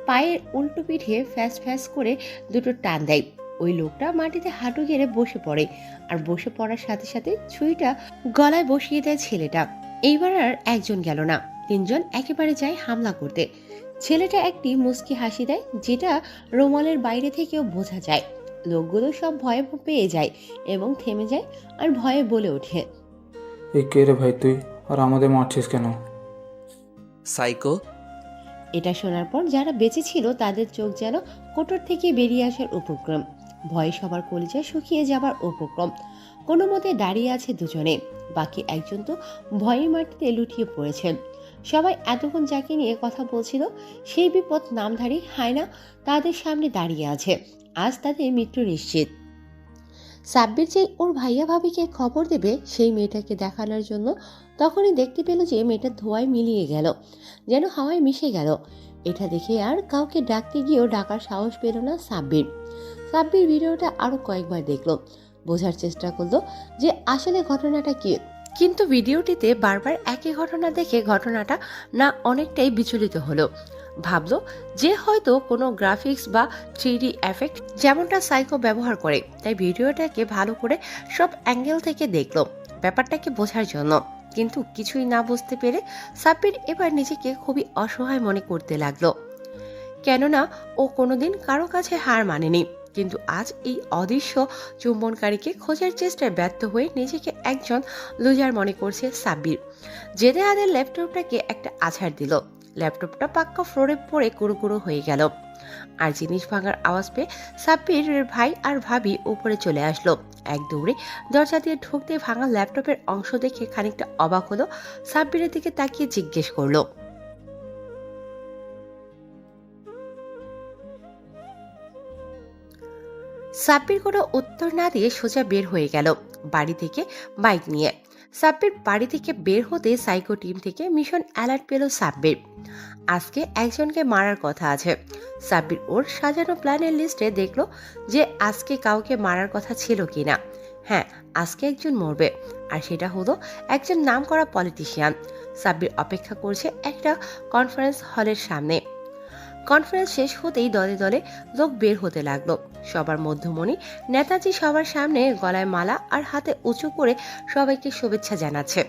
পায়ের উল্টো পিঠে ফ্যাস ফ্যাস করে দুটো টান দেয়। ওই লোকটা মাটিতে হাঁটু গেড়ে বসে পড়ে, আর বসে পড়ার সাথে সাথে ছুরিটা গলায় বসিয়ে দেয় ছেলেটা। এইবার আর একজন গেল না, 3 জন একেবারে যায় হামলা করতে। ছেলেটা একটি মুচকি হাসি দেয়, যেটা রুমালের বাইরে থেকেও বোঝা যায়। লোকগুলো সব ভয়ে পেয়ে যায় এবং থেমে যায় আর ভয়ে বলে ওঠে, এই কে রে ভাই তুই? আর আমাদের মারছিস কেন? সাইকো। এটা শোনার পর যারা বেঁচে ছিল তাদের চোখ যেন কোটর থেকে বেরিয়ে আসার উপক্রম। ভয়ে সবার কলিজা শুকিয়ে যাবার উপক্রম। কোনো মতে দাঁড়িয়ে আছে দুজনে, বাকি একজন তো ভয়ে মাটিতে লুটিয়ে পড়েছেন। সবাই এতক্ষণ যাকে নিয়ে কথা বলছিল সেই বিপদ নামধারী হায়না তাদের সামনে দাঁড়িয়ে আছে। আজ তাদের মৃত্যু নিশ্চিত। সাব্বির যেই ওর ভাইয়া ভাবিকে খবর দেবে সেই মেয়েটাকে দেখানোর জন্য, তখনই দেখতে পেল যে মেয়েটা ধোঁয়ায় মিলিয়ে গেল, যেন হাওয়ায় মিশে গেল। এটা দেখে আর কাউকে ডাকতে গিয়েও ডাকার সাহস পেল না সাব্বির। সাব্বির ভিডিওটা আরো কয়েকবার দেখলো, বোঝার চেষ্টা করলো যে আসলে ঘটনাটা কি, কিন্তু ভিডিওটিতে বারবার একই ঘটনা দেখে ঘটনাটা না অনেকটাই বিচলিত হলো। ভাবলো যে হয়তো কোনো গ্রাফিক্স বা 3D এফেক্ট যেমনটা সাইকো ব্যবহার করে, তাই ভিডিওটাকে ভালো করে সব অ্যাঙ্গেল থেকে দেখলো ব্যাপারটাকে বোঝার জন্য। কিন্তু কিছুই না বুঝতে পেরে সাব্বির এবার নিজেকে খুবই অসহায় মনে করতে লাগলো, কেননা ও কোনোদিন কারো কাছে হার মানেনি। কিন্তু আজ এই অদৃশ্য চুম্বনকারীকে খোঁজার চেষ্টায় ব্যর্থ হয়ে নিজেকে একজন লুজার মনে করছে সাব্বির। জেদে হাতের ল্যাপটপটাকে একটা আছাড় দিল। ল্যাপটপটা পাক্কা ফ্লোরে পড়ে কুড়ো হয়ে গেল। আর জিনিস ভাঙার আওয়াজ পেয়ে সাব্বিরের ভাই আর ভাবি উপরে চলে আসলো। এক দৌড়ে দরজা দিয়ে ঢুকতে ভাঙা ল্যাপটপের অংশ দেখে খানিকটা অবাক হলো। সাব্বিরের দিকে তাকিয়ে জিজ্ঞেস করলো, সাব্বির কোনো উত্তর না দিয়ে সোজা বের হয়ে গেল বাড়ি থেকে বাইক নিয়ে। সাব্বির বাড়ি থেকে বের হতে সাইকো টিম থেকে মিশন অ্যালার্ট পেল সাব্বির। আজকে একজনকে মারার কথা আছে। সাব্বির ওর সাজানো প্ল্যানের লিস্টে দেখলো যে আজকে কাউকে মারার কথা ছিল কিনা। হ্যাঁ, আজকে একজন মরবে, আর সেটা হলো একজন নামকরা পলিটিশিয়ান। সাব্বির অপেক্ষা করছে একটা কনফারেন্স হলের সামনে। কনফারেন্স শেষ হতেই দলে দলে লোক বের হতে লাগলো। সবার মধ্যমণি নেতাজি সবার সামনে গলায় মালা আর হাতে উঁচু করে সবাইকে শুভেচ্ছা জানাচ্ছে।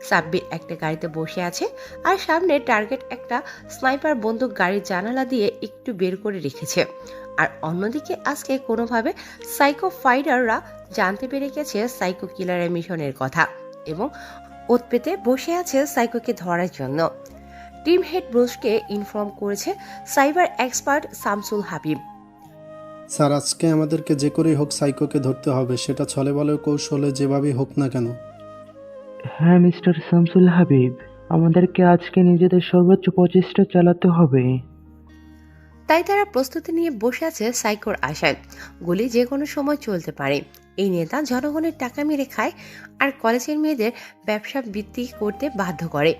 সাব্বির একটা গাড়িতে বসে আছে, আর সামনে টার্গেট একটা স্নাইপার বন্দুক গাড়ির জানালা দিয়ে একটু বের করে রেখেছে। আর অন্যদিকে আজকে কোনোভাবে সাইকো ফাইটাররা জানতে পেরে গেছে সাইকো কিলারের মিশনের কথা এবং ওত পেতে বসে আছে সাইকোকে ধরার জন্য। টিম হেড ব্রুসকে ইনফর্ম করেছে cyber expert Shamsul Habib. Sir, আজকে আমাদেরকে যে করেই হোক সাইকোকে ধরতে হবে, সেটা ছলে বলে কৌশলে যেভাবেই হোক না কেন। হ্যাঁ মিস্টার শামসুল হাবিব, আমাদেরকে আজকে নিজেদের সর্বোচ্চ প্রচেষ্টা চালাতে হবে। তাই তারা প্রস্তুতি নিয়ে বসে আছে সাইকোর আশায়। গুলি যে কোনো সময় চলতে পারে। এই নেতা জনগণের টাকা মেরে খায় আর কলেজের মেয়েদের ব্যবসা বৃদ্ধি করতে বাধ্য করে।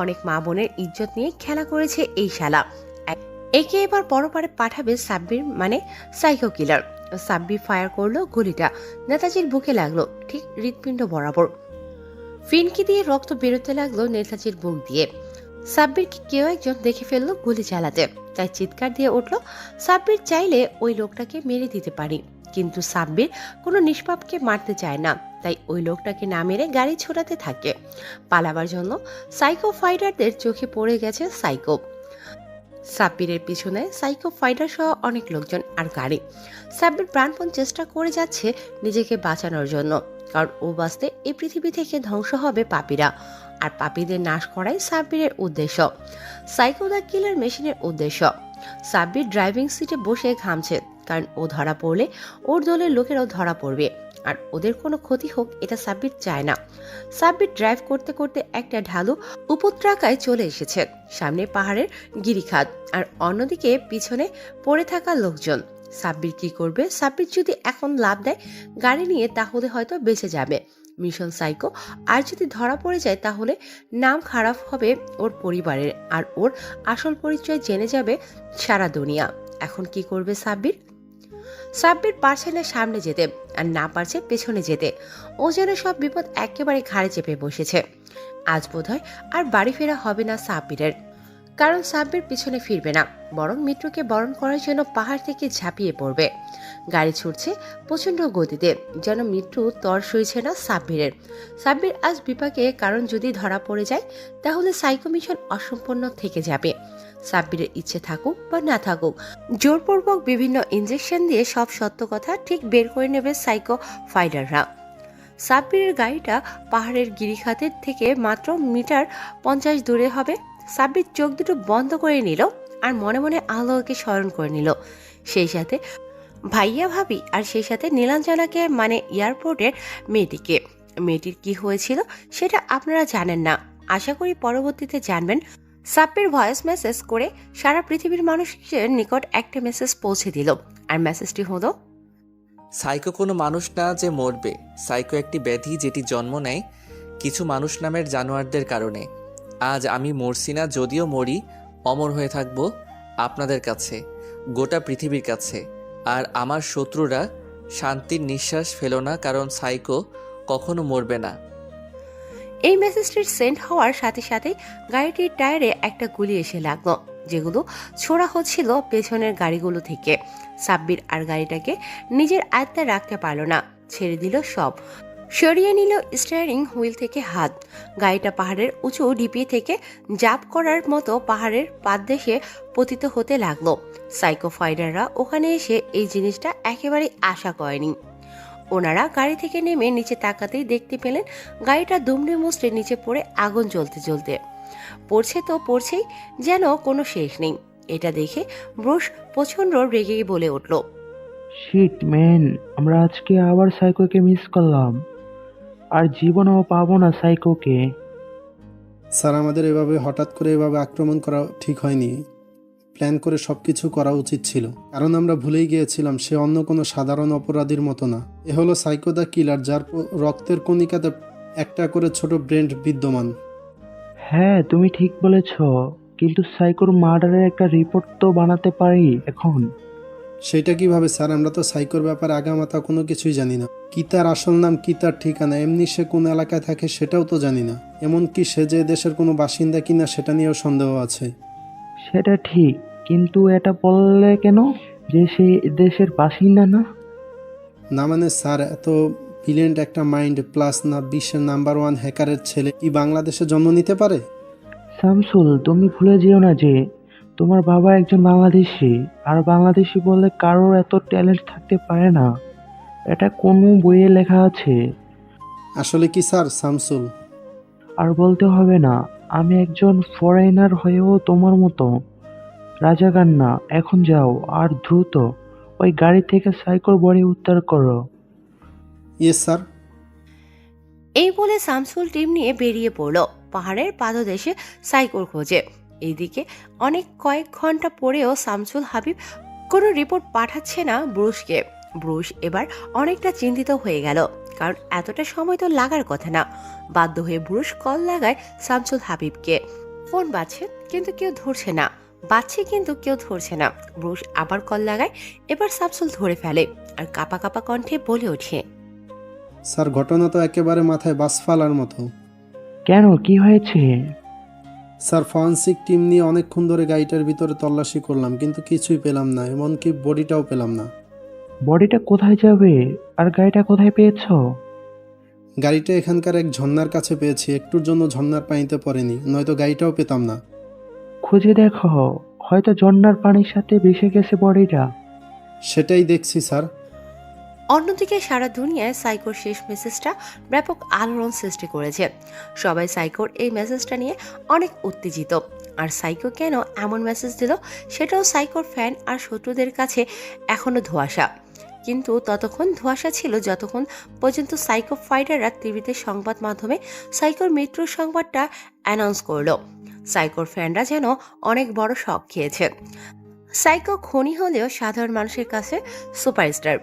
অনেক মা বোনের ইজ্জত নিয়ে খেলা করেছে এই শালা। একে এবার পরপারে পাঠাবে সাব্বির, মানে সাইকো কিলার। সাব্বির ফায়ার করলো গুলিটা নেতাজির বুকে লাগলো ঠিক হৃৎপিণ্ড বরাবর। ফিনকি দিয়ে রক্ত বেরোতে লাগলো নেতাজির বুক দিয়ে। সাব্বিরকে কেউ একজন দেখে ফেললো গুলি চালাতে, তাই চিৎকার দিয়ে উঠলো। সাব্বির চাইলে ওই লোকটাকে মেরে দিতে পারি, কিন্তু সাব্বির কোনো নিষ্পাপকে মারতে চায় না, তাই ওই লোকটাকে না মেরে গাড়ি ছোটাতে থাকে। পালাবার জন্য সাইকো ফাইটারদের চোখে পড়ে গেছে সাইকো। সাব্বিরের পিছনে সাইকো ফাইটার সহ অনেক লোকজন আর গাড়ি। সাব্বির প্রাণপণ চেষ্টা করে যাচ্ছে নিজেকে বাঁচানোর জন্য, কারণ ও বাঁচতে এই পৃথিবী থেকে ধ্বংস হবে পাপীরা, আর পাপীদের নাশ করাই সাব্বিরের উদ্দেশ্য, সাইকো দ্য কিলার মেশিনের উদ্দেশ্য। সাব্বির ড্রাইভিং সিটে বসে ঘামছে, কারণ ও ধরা পড়লে ওর দলের লোকেরাও ধরা পড়বে, আর ওদের কোনো ক্ষতি হোক এটা সাব্বির চায় না। সাব্বির ড্রাইভ করতে করতে একটা ঢালু উপত্যকায় চলে এসেছে। সামনে পাহাড়ের গিরিখাত, আর অন্যদিকে পিছনে পড়ে থাকা লোকজন। সাব্বির কি করবে? সাব্বির যদি এখন লাভ দেয় গাড়ি নিয়ে, তাহলে হয়তো বেঁচে যাবে মিশন সাইকো। আর যদি ধরা পড়ে যায় তাহলে নাম খারাপ হবে ওর পরিবারের, আর ওর আসল পরিচয় জেনে যাবে সারা দুনিয়া। এখন কি করবে সাব্বির? সাব্বির পারছে না সামনে যেতে, আর না পারছে পেছনে যেতে। ও যেন সব বিপদ একেবারে ঘাড়ে চেপে বসেছে। আজ বোধহয় আর বাড়ি ফেরা হবে না সাব্বিরের, কারণ সাব্বির পিছনে ফিরবে না, বরং মৃত্যুকে বরণ করার জন্য পাহাড় থেকে ঝাঁপিয়ে পড়বে। গাড়ি ছুটছে প্রচন্ড গতিতে, যেন মৃত্যু তর সইছে না সাব্বিরের। সাব্বির আজ বিপাকে, কারণ যদি ধরা পড়ে যায় তাহলে সাইকো মিশন অসম্পূর্ণ থেকে যাবে। সাব্বিরের ইচ্ছে থাকুক বা না থাকুক, জোরপূর্বক বিভিন্ন ইনজেকশন দিয়ে সব সত্য কথা ঠিক বের করে নেবে সাইকো ফাইটাররা। সাব্বিরের গাড়িটা পাহাড়ের গিরিখাতের থেকে মাত্র মিটার 50 দূরে হবে। সাব্বির চোখ দুটো বন্ধ করে নিল আর মনে মনে আল্লাহকে স্মরণ করে নিল। সেই সাথে ভাইয়া ভাবি আর সেই সাথে নীলাঞ্জনাকে মানে এয়ারপোর্টের মেয়েটিকে। মেয়েটির কি হয়েছিল সেটা আপনারা জানেন না, আশা করি পরবর্তীতে জানবেন। সাব্বির ভয়েস মেসেজ করে সারা পৃথিবীর মানুষের নিকট একটা মেসেজ পৌঁছে দিল, আর মেসেজটি হলো, সাইকো কোনো মানুষ না যে মরবে। সাইকো একটি ব্যাধি যেটি জন্ম নেয় কিছু মানুষ নামের জানোয়ারদের কারণে। আজ আমি মরছি না, যদিও মরি অমর হয়ে থাকবো আপনাদের কাছে, গোটা পৃথিবীর কাছে। আর আমার শত্রুরা শান্তির নিঃশ্বাস ফেলো না, কারণ সাইকো কখনো মরবে না। এই মেসেজটির সেন্ড হওয়ার সাথে সাথেই গাড়িটির টায়ারে একটা গুলি এসে লাগলো, যেগুলো ছোড়া হচ্ছিল পেছনের গাড়িগুলো থেকে। সাব্বির আর গাড়িটাকে নিজের আয়ত্তে রাখতে পারল না, ছেড়ে দিল সব, সরিয়ে নিল স্টিয়ারিং হুইল থেকে হাত। গাড়িটা পাহাড়ের উঁচু ঢিপি থেকে জাম্প করার মতো পাহাড়ের পাদদেশে পতিত হতে লাগলো। সাইকো ফাইটাররা ওখানে এসে এই জিনিসটা একেবারেই আশা করেনি। ওনারা গাড়ি থেকে নেমে নিচে তাকাতেই দেখতে পেলেন গাড়িটা দুমড়ে মুচড়ে নিচে পড়ে আগুন জ্বলতে জ্বলতে পড়ছে, তো পড়ছেই, যেন কোনো শেষ নেই। এটা দেখে ব্রুস প্রচন্ড রেগে বলে উঠল, শিট ম্যান, আমরা আজকে আবার সাইকোকে মিস করলাম, আর জীবনেও পাবো না সাইকোকে। স্যার, আমাদের এভাবে হঠাৎ করে এভাবে আক্রমণ করা ঠিক হয়নি। প্ল্যান করে সব কিছু করা উচিত ছিল, কারণ আমরা ভুলেই গিয়েছিলাম সে অন্য কোনো সাধারণ অপরাধীর মতো না। এ হলো সাইকো দ্য কিলার, যার রক্তের কণিকাতে একটা করে ছোট ব্রেন বিদ্যমান। হ্যাঁ, তুমি ঠিক বলেছ, কিন্তু সাইকোর মার্ডারের একটা রিপোর্ট তো বানাতে পারি এখন। সেটা কিভাবে স্যার? আমরা তো সাইকোর ব্যাপারে আগামাথা কোনো কিছুই জানি না। কি তার আসল নাম, কি তার ঠিকানা, এমনি সে কোন এলাকায় থাকে সেটাও তো জানি না। এমনকি সে যে দেশের কোনো বাসিন্দা কিনা সেটা নিয়েও সন্দেহ আছে। সেটা ঠিক, কিন্তু এটা বললে কেন যে সে দেশের বাসিন্দা না? না মানে স্যার, এত ব্রিলিয়েন্ট একটা মাইন্ড প্লাস না বিশ্বের নাম্বার 1 হ্যাকারের ছেলে কি বাংলাদেশে জন্ম নিতে পারে? শামসুল, তুমি ভুলে যেও না যে তোমার বাবা একজন বাংলাদেশি, আর বাংলাদেশি বলে কারোর এত ট্যালেন্ট থাকতে পারে না। এটা কোনো বইয়ে লেখা আছে। আসলে কি স্যার শামসুল? আর বলতে হবে না, আমি একজন ফরেনার হয়েও তোমার মতো রাজাকার না। এখন যাও, আর দ্রুত ওই গাড়ি থেকে সাইকোর বডি উদ্ধার করো। Yes sir. এই বলে শামসুল টিম নিয়ে বেরিয়ে পড়ল পাহাড়ের পাদদেশে সাইকোর খোঁজে। এইদিকে অনেক কয়েক ঘন্টা পরেও শামসুল হাবিব কোনো রিপোর্ট পাঠাচ্ছে না ব্রুসকে। ব্রুস এবার অনেকটা চিন্তিত হয়ে গেল, কারণ এতটা সময় তো লাগার কথা না। বাধ্য হয়ে ব্রুস কল লাগায় শামসুল হাবিবকে। ফোন বাজছে কিন্তু কেউ ধরছে না, বাজছে কিন্তু কেউ ধরছে না। ব্রুস আবার কল লাগায়, এবার শামসুল ধরে ফেলে আর কাপা কাপা কণ্ঠে বলে ওঠে, স্যার, ঘটনা তো একেবারে মাথায় বাস ফালার মতো। কেন, কি হয়েছে? স্যার, ফরেনসিক টিম নিয়ে অনেকক্ষণ ধরে গাড়িটার ভিতরে তল্লাশি করলাম, কিন্তু কিছুই পেলাম না, এমনকি বডিটাও পেলাম না। বডিটা কোথায় যাবে, আর গাড়িটা কোথায় পেয়েছো? গাড়িটা এখানকার এক ঝর্ণার কাছে পেয়েছি, একটুর জন্য ঝর্ণার পানিতে পড়েনি, নয়তো গাড়িটাও পেতাম না। খুঁজে দেখো, হয়তো ঝর্ণার পানির সাথে ভেসে গেছে বডিটা। সেটাই দেখছি স্যার। অন্যদিকে সারা দুনিয়ায় সাইকোর শেষ মেসেজটা ব্যাপক আলোড়ন সৃষ্টি করেছে। সবাই সাইকোর এই মেসেজটা নিয়ে অনেক উত্তেজিত, আর সাইকো কেন এমন মেসেজ দিল সেটাও সাইকোর ফ্যান আর শত্রুদের কাছে এখনো ধোঁয়াশা। কিন্তু ততক্ষণ ধোঁয়াশা ছিল যতক্ষণ পর্যন্ত সাইকো ফাইটাররা টিভিতে সংবাদ মাধ্যমে সাইকোর মৃত্যুর সংবাদটা অ্যানাউন্স করলো। সাইকোর ফ্যানরা যেন অনেক বড় শক খেয়েছে। সাইকো খনি হলেও সাধারণ মানুষের কাছে সুপারস্টার।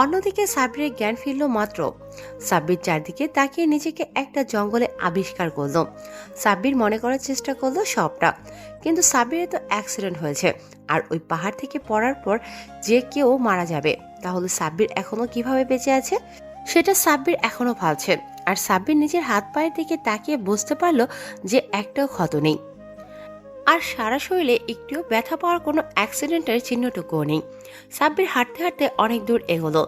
অন্যদিকে সাব্বিরের জ্ঞান ফিরল মাত্র। সাব্বির চারদিকে তাকিয়ে নিজেকে একটা জঙ্গলে আবিষ্কার করলো। সাব্বির মনে করার চেষ্টা করলো সবটা, কিন্তু সাব্বিরের তো অ্যাক্সিডেন্ট হয়েছে, আর ওই পাহাড় থেকে পড়ার পর যে কেউ মারা যাবে, তাহলে সাব্বির এখনো কিভাবে বেঁচে আছে সেটা সাব্বির এখনো ভাবছে। আর সাব্বির নিজের হাত পায়ের দিকে তাকিয়ে বুঝতে পারলো যে একটাও ক্ষত নেই, আর সারা শরীরে একটুও ব্যথা পাওয়ার কোনো অ্যাক্সিডেন্টের চিহ্নটুকুও নেই। সাব্বির হাঁটতে হাঁটতে অনেক দূর এগোলো।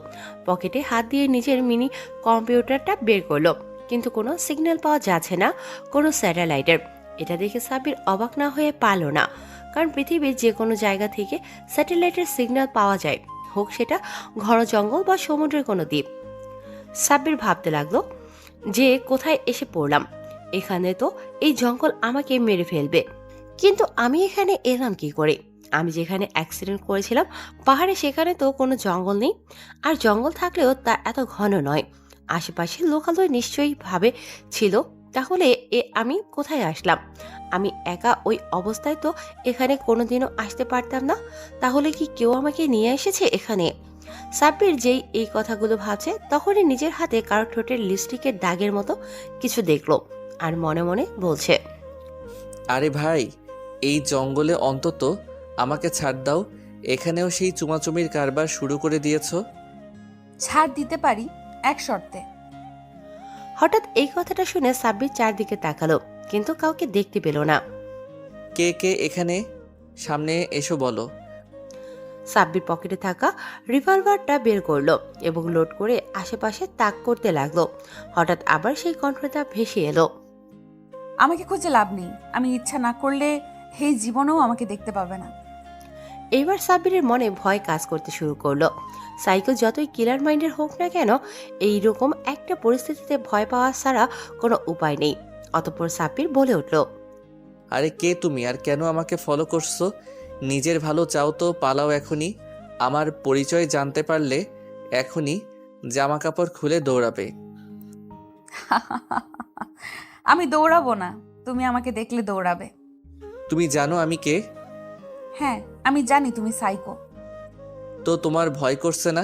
পকেটে হাত দিয়ে নিজের মিনি কম্পিউটারটা বের করলো, কিন্তু কোনো সিগন্যাল পাওয়া যাচ্ছে না, কোনো স্যাটেলাইটের। এটা দেখে সাব্বির অবাক না হয়ে পারল না, কারণ পৃথিবীর যে কোনো জায়গা থেকে স্যাটেলাইটের সিগন্যাল পাওয়া যায়, হোক সেটা ঘন জঙ্গল বা সমুদ্রের কোনো দ্বীপ। সাব্বির ভাবতে লাগলো যে কোথায় এসে পড়লাম, এখানে তো এই জঙ্গল আমাকে মেরে ফেলবে, কিন্তু আমি এখানে এলাম কি করে? আমি যেখানে অ্যাক্সিডেন্ট করেছিলাম পাহাড়ে, সেখানে তো কোনো জঙ্গল নেই, আর জঙ্গল থাকলেও তা এত ঘন নয়। আশেপাশে লোকালয় নিশ্চয়ই ভাবে ছিল। তাহলে আমি কোথায় আসলাম? আমি একা ওই অবস্থায় তো এখানে কোনোদিনও আসতে পারতাম না। তাহলে কি কেউ আমাকে নিয়ে এসেছে এখানে? সাব্বির যেই এই কথাগুলো ভাবছে তখনই নিজের হাতে কারো ঠোঁটের লিপস্টিকের দাগের মতো কিছু দেখলো, আর মনে মনে বলছে, আরে ভাই, এই জঙ্গলে অন্তত আমাকে ছাড় দাও। এখানেও সেই চুমাচুমির কারবার শুরু করে দিয়েছো। ছাড় দিতে পারি এক শর্তে। হঠাৎ এই কথাটা শুনে সাব্বির চারদিকে তাকালো, কিন্তু কাউকে দেখতে পেল না। কে কে এখানে? সামনে এসো বলো। সাব্বির পকেটে থাকা রিভলভারটা বের করলো এবং লোড করে আশেপাশে তাক করতে লাগলো। হঠাৎ আবার সেই কণ্ঠটা ভেসে এলো, আমাকে খুঁজে লাভ নেই, আমি ইচ্ছা না করলে এই জীবনেও আমাকে দেখতে পাবে না। এইবার সাব্বিরের মনে ভয় কাজ করতে শুরু করলো। সাইকো যতই কিলার মাইন্ডের হোক না কেন, এইরকম একটা পরিস্থিতিতে ভয় পাওয়া ছাড়া কোনো উপায় নেই। অতঃপর সাব্বির বলে উঠল, আরে কে তুমি, আর কেন আমাকে ফলো করছো? নিজের ভালো চাও তো পালাও এখনই। আমার পরিচয় জানতে পারলে এখনই জামা কাপড় খুলে দৌড়াবে। আমি দৌড়াবো না, তুমি আমাকে দেখলে দৌড়াবে। তুমি জানো আমি কে? হ্যাঁ, আমি জানি তুমি সাইকো। তো তোমার ভয় করছে না?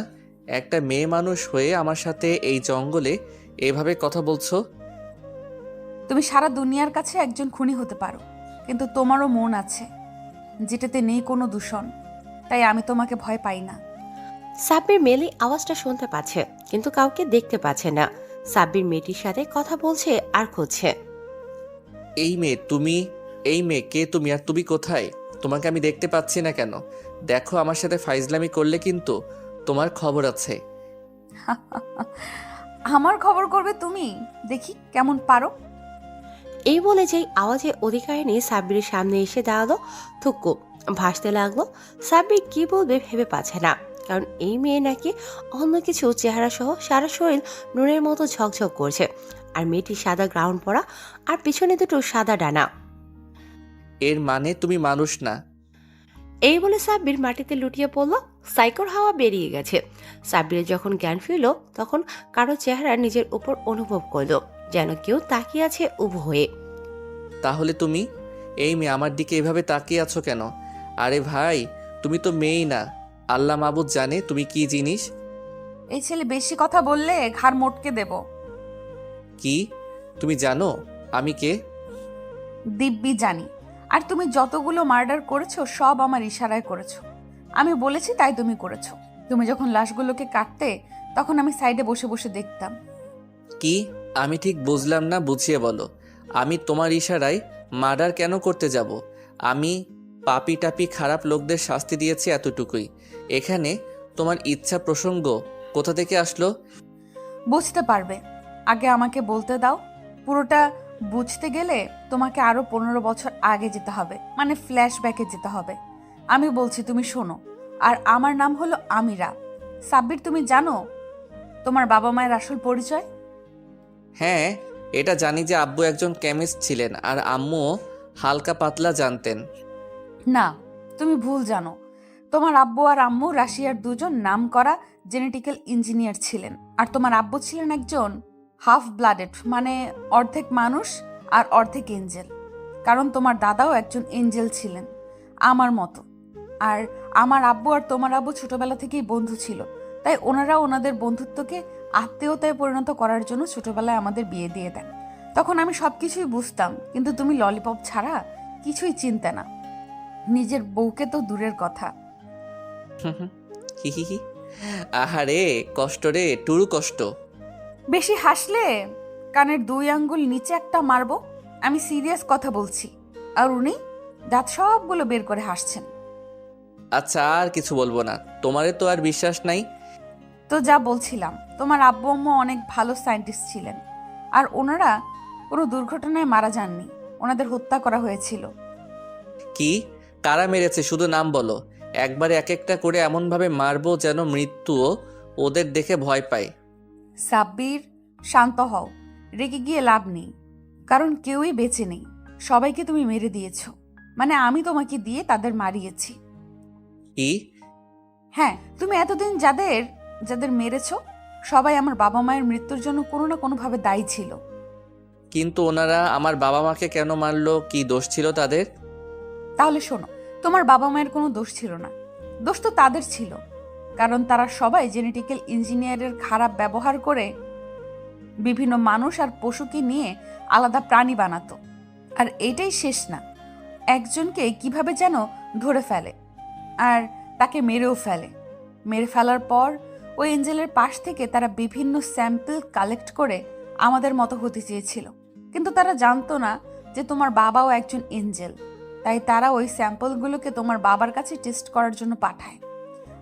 একটা মেয়ে মানুষ হয়ে আমার সাথে এই জঙ্গলে এভাবে কথা বলছো? তুমি সারা দুনিয়ার কাছে একজন খুনি হতে পারো, কিন্তু তোমারও মন আছে যেটাতে নেই কোনো দূষণ, তাই আমি তোমাকে ভয় পাই না। সাব্বির মেলি আওয়াজটা শুনতে পাচ্ছে, কিন্তু কাউকে দেখতে পাচ্ছে না। সাব্বির মেয়েটির সাথে কথা বলছে আর খুঁজছে। এই মেয়ে তুমি? এই মেয়ে কে তুমি, আর তুমি কোথায়? তোমাকে আমি দেখতে পাচ্ছি না কেন? দেখো, আমার সাথে ফাইজলামি করলে কিন্তু তোমার খবর আছে। আমার খবর করবে তুমি? দেখি কেমন পারো। এই বলে যেই আওয়াজে অধিকারিণী সাব্বিরের সামনে এসে দাঁড়ালো, থুক্কু ভাসতে লাগলো। সাব্বির কি বলবে ভেবে পাচ্ছে না, কারণ এই মেয়ে নাকি অন্য কিছু চেহারা সহ সারা শরীর নুনের মতো ঝকঝক করছে, আর মেয়েটি সাদা গ্রাউন্ড পরা আর পিছনে দুটো সাদা ডানা। এর মানে তুমি মানুষ না। এই বলে সাব্বির মাটিতে লুটিয়ে পড়লো। সাইকোর হাওয়া বেরিয়ে গেছে। সাব্বিরের যখন জ্ঞান ফিরল, তখন কারো চেহারা নিজের উপর অনুভব করলো, যেন কেউ তাকিয়ে আছে উবু হয়ে। তাহলে তুমি? এই মেয়ে আমার দিকে এভাবে তাকিয়ে আছো কেন? আরে ভাই, তুমি তো মেয়েই না। আল্লাহ মাবুদ জানে তুমি কি জিনিস। এই ছেলে বেশি কথা বললে ঘাড় মোটকে দেব। কি? তুমি জানো আমি কে? দিব্যি জানি। আর তুমি যতগুলো মার্ডার করেছো সব আমার ইশারায় করেছো। আমি বলেছি তাই তুমি করেছো। তুমি যখন লাশগুলোকে কাটতে, তখন আমি সাইডে বসে বসে দেখতাম। কি? আমি ঠিক বুঝলাম না, বুঝিয়ে বলো। আমি তোমার ইশারায় মার্ডার কেন করতে যাব? আমি পাপি টাপি খারাপ লোকদের শাস্তি দিয়েছি, এতটুকুই। এখানে তোমার ইচ্ছা প্রসঙ্গ কোথা থেকে আসলো? বুঝতে পারবে, আগে আমাকে বলতে দাও। পুরোটা বুঝতে গেলে তোমাকে আরো 15 বছর আগে যেতে হবে, মানে ফ্ল্যাশব্যাকে যেতে হবে। আমি বলছি, তুমি শোনো। আর আমার নাম হলো আমিরা। সাব্বির, তুমি জানো তোমার বাবা মায়ের আসল পরিচয়? হ্যাঁ, এটা জানি যে আব্বু একজন কেমিস্ট ছিলেন আর আম্মুও হালকা পাতলা জানতেন। না, তুমি ভুল জানো। তোমার আব্বু আর আম্মু রাশিয়ার দুজন নামকরা জেনেটিক্যাল ইঞ্জিনিয়ার ছিলেন, আর তোমার আব্বু ছিলেন একজন হাফ ব্লাডেড, মানে অর্ধেক মানুষ আর অর্ধেক এঞ্জেল। কারণ তোমার দাদাও একজন এঞ্জেল ছিলেন আমার মতো। আর আমার আব্বু আর তোমার আব্বু ছোটবেলা থেকেই বন্ধু ছিল, তাই ওনারা ওনাদের বন্ধুত্বকে আত্মীয়তায় পরিণত করার জন্য ছোটবেলায় আমাদের বিয়ে দিয়ে দেন। তখন আমি সবকিছুই বুঝতাম, কিন্তু তুমি ললিপপ ছাড়া কিছুই চিনতে না। নিজের বউকে তো দূরের কথা। হি। আহারে কষ্ট রে, টুরু কষ্ট। বেশি হাসলে কানের 2 আঙ্গুল নিচে একটা মারবো। আমি সিরিয়াস কথা বলছি। আর উনি দাঁত সবগুলো বের করে হাসছেন। আচ্ছা, আর কিছু বলবো না, তোমারে তো আর বিশ্বাস নাই। তো যা বলছিলাম, তোমার আব্বু আম্মু অনেক ভালো সায়েন্টিস্ট ছিলেন, আর ওনারা কোনো দুর্ঘটনায় মারা যাননি। ওনাদের হত্যা করা হয়েছিল। কি? কারা মেরেছে শুধু নাম বলো। একবারে এক একটা করে এমনভাবে মারবো যেন মৃত্যুও ওদের দেখে ভয় পায়। সাব্বির, শান্ত হও। রেগে গিয়ে লাভ নেই, কারণ কেউই বেঁচে নেই। সবাইকে তুমি মেরে দিয়েছো, মানে আমি তোমাকে দিয়ে তাদের মারিয়েছি। কি? হ্যাঁ, তুমি এতদিন যাদের যাদের মেরেছো সবাই আমার বাবা মায়ের মৃত্যুর জন্য কোনো না কোনোভাবে দায়ী ছিল। কিন্তু ওনারা আমার বাবা মাকে কেন মারলো? কি দোষ ছিল তাদের? তাহলে শোনো, তোমার বাবা মায়ের কোনো দোষ ছিল না, দোষ তো তাদের ছিল, কারণ তারা সবাই জেনেটিক্যাল ইঞ্জিনিয়ারের খারাপ ব্যবহার করে বিভিন্ন মানুষ আর পশুকে নিয়ে আলাদা প্রাণী বানাতো। আর এটাই শেষ না, একজনকে কিভাবে যেন ধরে ফেলে আর তাকে মেরেও ফেলে। মেরে ফেলার পর ওই এঞ্জেলের পাশ থেকে তারা বিভিন্ন স্যাম্পল কালেক্ট করে আমাদের মতো হতে চেয়েছিল, কিন্তু তারা জানতো না যে তোমার বাবাও একজন এঞ্জেল। তাই তারা ওই স্যাম্পলগুলোকে তোমার বাবার কাছে টেস্ট করার জন্য পাঠায়,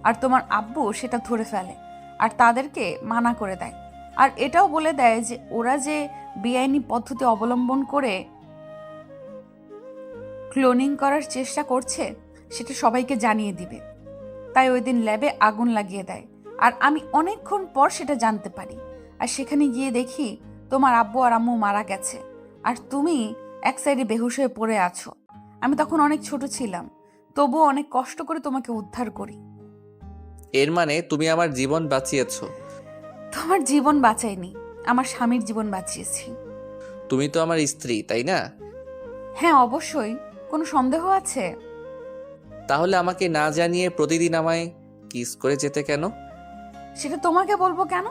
আর তোমার আব্বু সেটা ধরে ফেলে আর তাদেরকে মানা করে দেয়। আর এটাও বলে দেয় যে ওরা যে বেআইনি পদ্ধতি অবলম্বন করে ক্লোনিং করার চেষ্টা করছে সেটা সবাইকে জানিয়ে দিবে। তাই ওই দিন ল্যাবে আগুন লাগিয়ে দেয়, আর আমি অনেকক্ষণ পর সেটা জানতে পারি। আর সেখানে গিয়ে দেখি তোমার আব্বু আর আম্মু মারা গেছে, আর তুমি এক সাইডে বেহুশ হয়ে পড়ে আছো। আমি তখন অনেক ছোট ছিলাম, তবুও অনেক কষ্ট করে তোমাকে উদ্ধার করি। এর মানে তুমি আমার জীবন বাঁচিয়েছো? তোমার জীবন বাঁচাইনি, আমার স্বামীর জীবন বাঁচিয়েছি। তুমি তো আমার স্ত্রী, তাই না? হ্যাঁ অবশ্যই, কোনো সন্দেহ আছে? তাহলে আমাকে না জানিয়ে প্রতিদিন আমায় কিস করে যেতে কেন? সেটা তোমাকে বলবো কেন?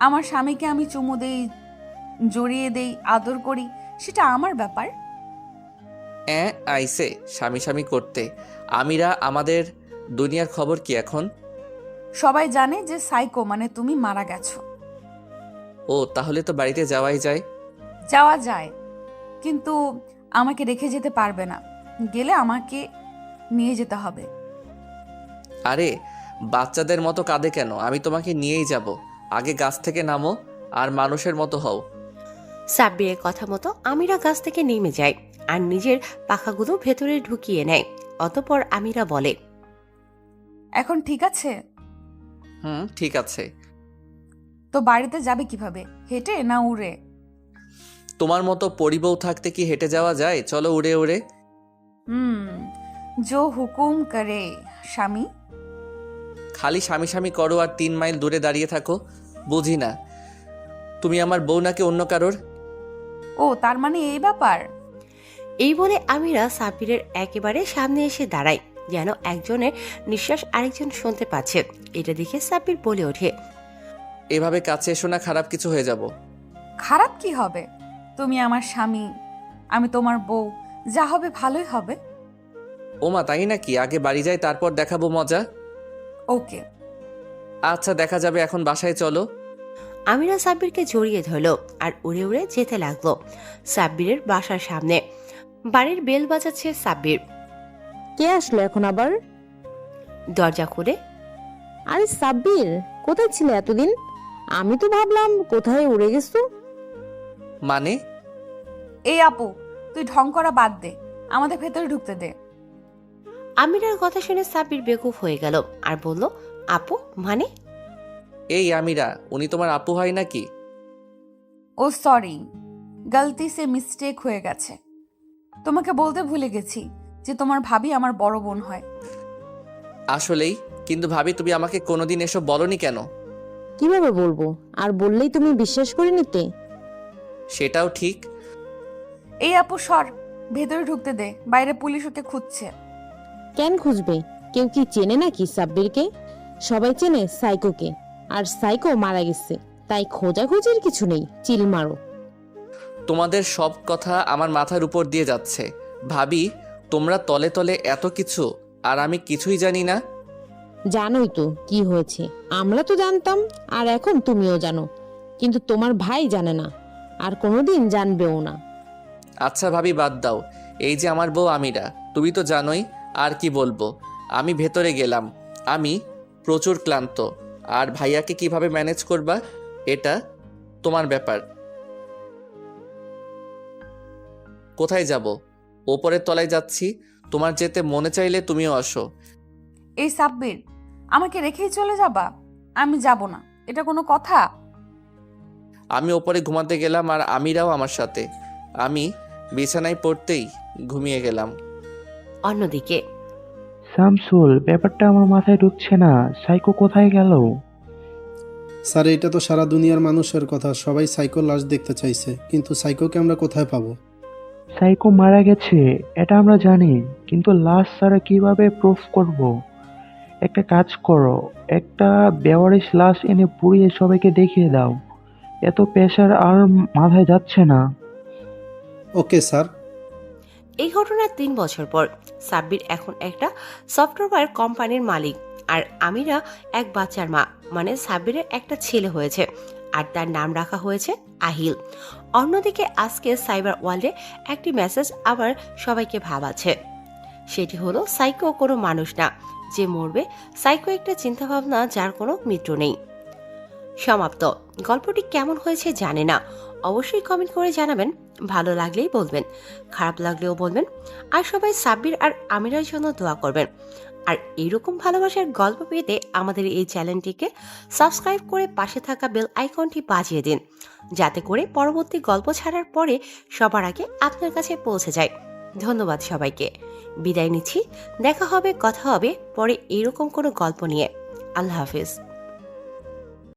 আমার স্বামীকে আমি চুমু দেই, জড়িয়ে দেই, আদর করি, সেটা আমার ব্যাপার। আইসে স্বামী স্বামী করতে। আমিরা, আমাদের দুনিয়ার খবর কি এখন? সবাই জানে যে সাইকো মানে তুমি মারা গেছো। ও, তাহলে তো বাড়িতে যাওয়াই যায়। যাওয়া যায়, কিন্তু আমাকে রেখে যেতে পারবে না, গেলে আমাকে নিয়ে যেতে হবে। আরে বাচ্চাদের মতো কাঁদে কেন? আমি তোমাকে নিয়েই যাব। আগে গাছ থেকে নামো আর মানুষের মতো হও। সাব্বিরের কথা মতো আমিরা গাছ থেকে নেমে যায় আর নিজের পাখাগুলো ভেতরে ঢুকিয়ে নেয়। অতঃপর আমিরা বলে, এখন ঠিক আছে? ঠিক আছে। তো বাড়িতে যাবে কিভাবে, হেঁটে না উড়ে? তোমার মতো পরিবউ থাকতে কি হেঁটে যাওয়া যায়? চলো উড়ে উড়ে। জো হুকুম করে স্বামী। খালি স্বামী স্বামী করো আর 3 মাইল দূরে দাঁড়িয়ে থাকো। বুঝি না, তুমি আমার বউ নাকি অন্য কারোর? ও, তার মানে এই ব্যাপার। এই বলে আমিরা সাব্বিরের একেবারে সামনে এসে দাঁড়ায়, যেন একজনের নিঃশ্বাস আরেকজন শুনতে পাচ্ছে। এটা দেখে সাব্বির বলে ওঠে, এভাবে কাছে এসো না, খারাপ কিছু হয়ে যাব। খারাপ কি হবে? তুমি আমার স্বামী, আমি তোমার বউ, যা হবে ভালোই হবে। ওমা, তাই নাকি? আগে বাড়ি যাই, তারপর দেখাবো মজা। ওকে, আচ্ছা দেখা যাবে, এখন বাসায় চলো। আমিরা সাব্বিরকে জড়িয়ে ধরল আর উড়ে উড়ে যেতে লাগলো সাব্বিরের বাসার সামনে। বাড়ির বেল বাজাচ্ছে সাব্বির। কে আসলো এখন আবার? দরজা খুলে, আরে সাব্বির, কোথায় ছিলে এতদিন? আমি তো ভাবলাম কোথায় উড়ে গেছো। মানে? এই আপু, তুই ঢং করা বাদ দে, আমাদের ভেতরে ঢুকতে দে। আমিরার কথা শুনে সাব্বির বেকুব হয়ে গেল আর বলল, আপু মানে? এই আমিরা, উনি তোমার আপু হয় নাকি? ও সরি, গলতি সে মিস্টেক হয়ে গেছে। তোমাকে বলতে ভুলে গেছি যে তোমার ভাবি আমার বড় বোন হয়। আসলেই? কিন্তু ভাবি, তুমি আমাকে কোনোদিন এসব বলনি কেন? কিভাবে বলবো? আর বললেই তুমি বিশ্বাস করে নিতে। সেটাও ঠিক। এই আপু সর, ভেতরে ঢুকতে দে, বাইরে পুলিশ ওকে খুঁজছে। কেন খুঁজবে? কেউ কি চেনে নাকি সাব্বিরকে? সবাই চেনে সাইকোকে, আর সাইকো মারা গেছে, তাই খোঁজাখুঁজির কিছু নেই, চিল মারো। তোমাদের সব কথা আমার মাথার উপর দিয়ে যাচ্ছে। ভাবি, তোমরা তলে তলে এত কিছু, আর আমি কিছুই জানি না। জানোই তো কি হয়েছে, আমরা তো জানতাম, আর এখন তুমিও জানো, কিন্তু তোমার ভাই জানে না, আর কোনোদিন জানবেও না। আচ্ছা ভাবি, বাদ দাও। এই যে আমার বউ আমিরা, তুমি তো জানোই, আর কি বলবো। আমি ভেতরে গেলাম, আমি প্রচুর ক্লান্ত, আর ভাইয়াকে কিভাবে ম্যানেজ করবা এটা তোমার ব্যাপার। কোথায় যাব? ওপরের তলায় যাচ্ছি, তোমার যেতে মনে চাইলে তুমিও আসো। এই সাব্বির, আমাকে রেখেই চলে যাবা? আমি যাব না, এটা কোনো কথা? আমি ওপরে ঘুমাতে গেলাম আর আমিরাও আমার সাথে। আমি বিছানায় পড়তেই ঘুমিয়ে গেলাম। অন্যদিকে শামসুল, ব্যাপারটা আমার মাথায় ঢুকছে না। সাইকো কোথায় গেল? স্যার, এটা তো সারা দুনিয়ার মানুষের কথা, সবাই সাইকোর লাশ দেখতে চাইছে, কিন্তু সাইকোকে আমরা কোথায় পাবো? সাইকো মারা গেছে এটা আমরা জানি, কিন্তু লাশ ছাড়া কিভাবে প্রুফ করব? একটা কাজ করো, একটা বেওয়ারিশ লাশ এনে পুড়িয়ে সবাইকে দেখিয়ে দাও। এত প্রেশার আর মাথায় যাচ্ছে না। Okay sir. এই ঘটনার 3 বছর পর সাব্বির এখন একটা সফটওয়্যার কোম্পানির মালিক, আর আমিরা এক বাচ্চার মা, মানে সাব্বিরের একটা ছেলে হয়েছে, আর তার নাম রাখা হয়েছে আহিল। অন্যদিকে আজকে সাইবার ওয়ার্ল্ডে একটি মেসেজ আবার সবাইকে ভাবাচ্ছে। সেটি হলো সাইকো কোনো মানুষ না যে মরবে, সাইকো একটা চিন্তাভাবনা যার কোনো মৃত্যু নেই। সমাপ্ত। গল্পটি কেমন হয়েছে জানে না, অবশ্যই কমেন্ট করে জানাবেন। ভালো লাগলেই বলবেন, খারাপ লাগলেও বলবেন। আর সবাই সাব্বির আর আমিরার জন্য দোয়া করবেন। আর এইরকম ভালোবাসার গল্প পেতে আমাদের এই চ্যানেলটিকে সাবস্ক্রাইব করে পাশে থাকা বেল আইকনটি বাজিয়ে দিন, যাতে করে পরবর্তী গল্প ছাড়ার পরে সবার আগে আপনার কাছে পৌঁছে যায়। ধন্যবাদ সবাইকে। বিদায় নিচ্ছি। দেখা হবে, কথা হবে পরে এইরকম কোনো গল্প নিয়ে। আল্লাহ হাফিজ।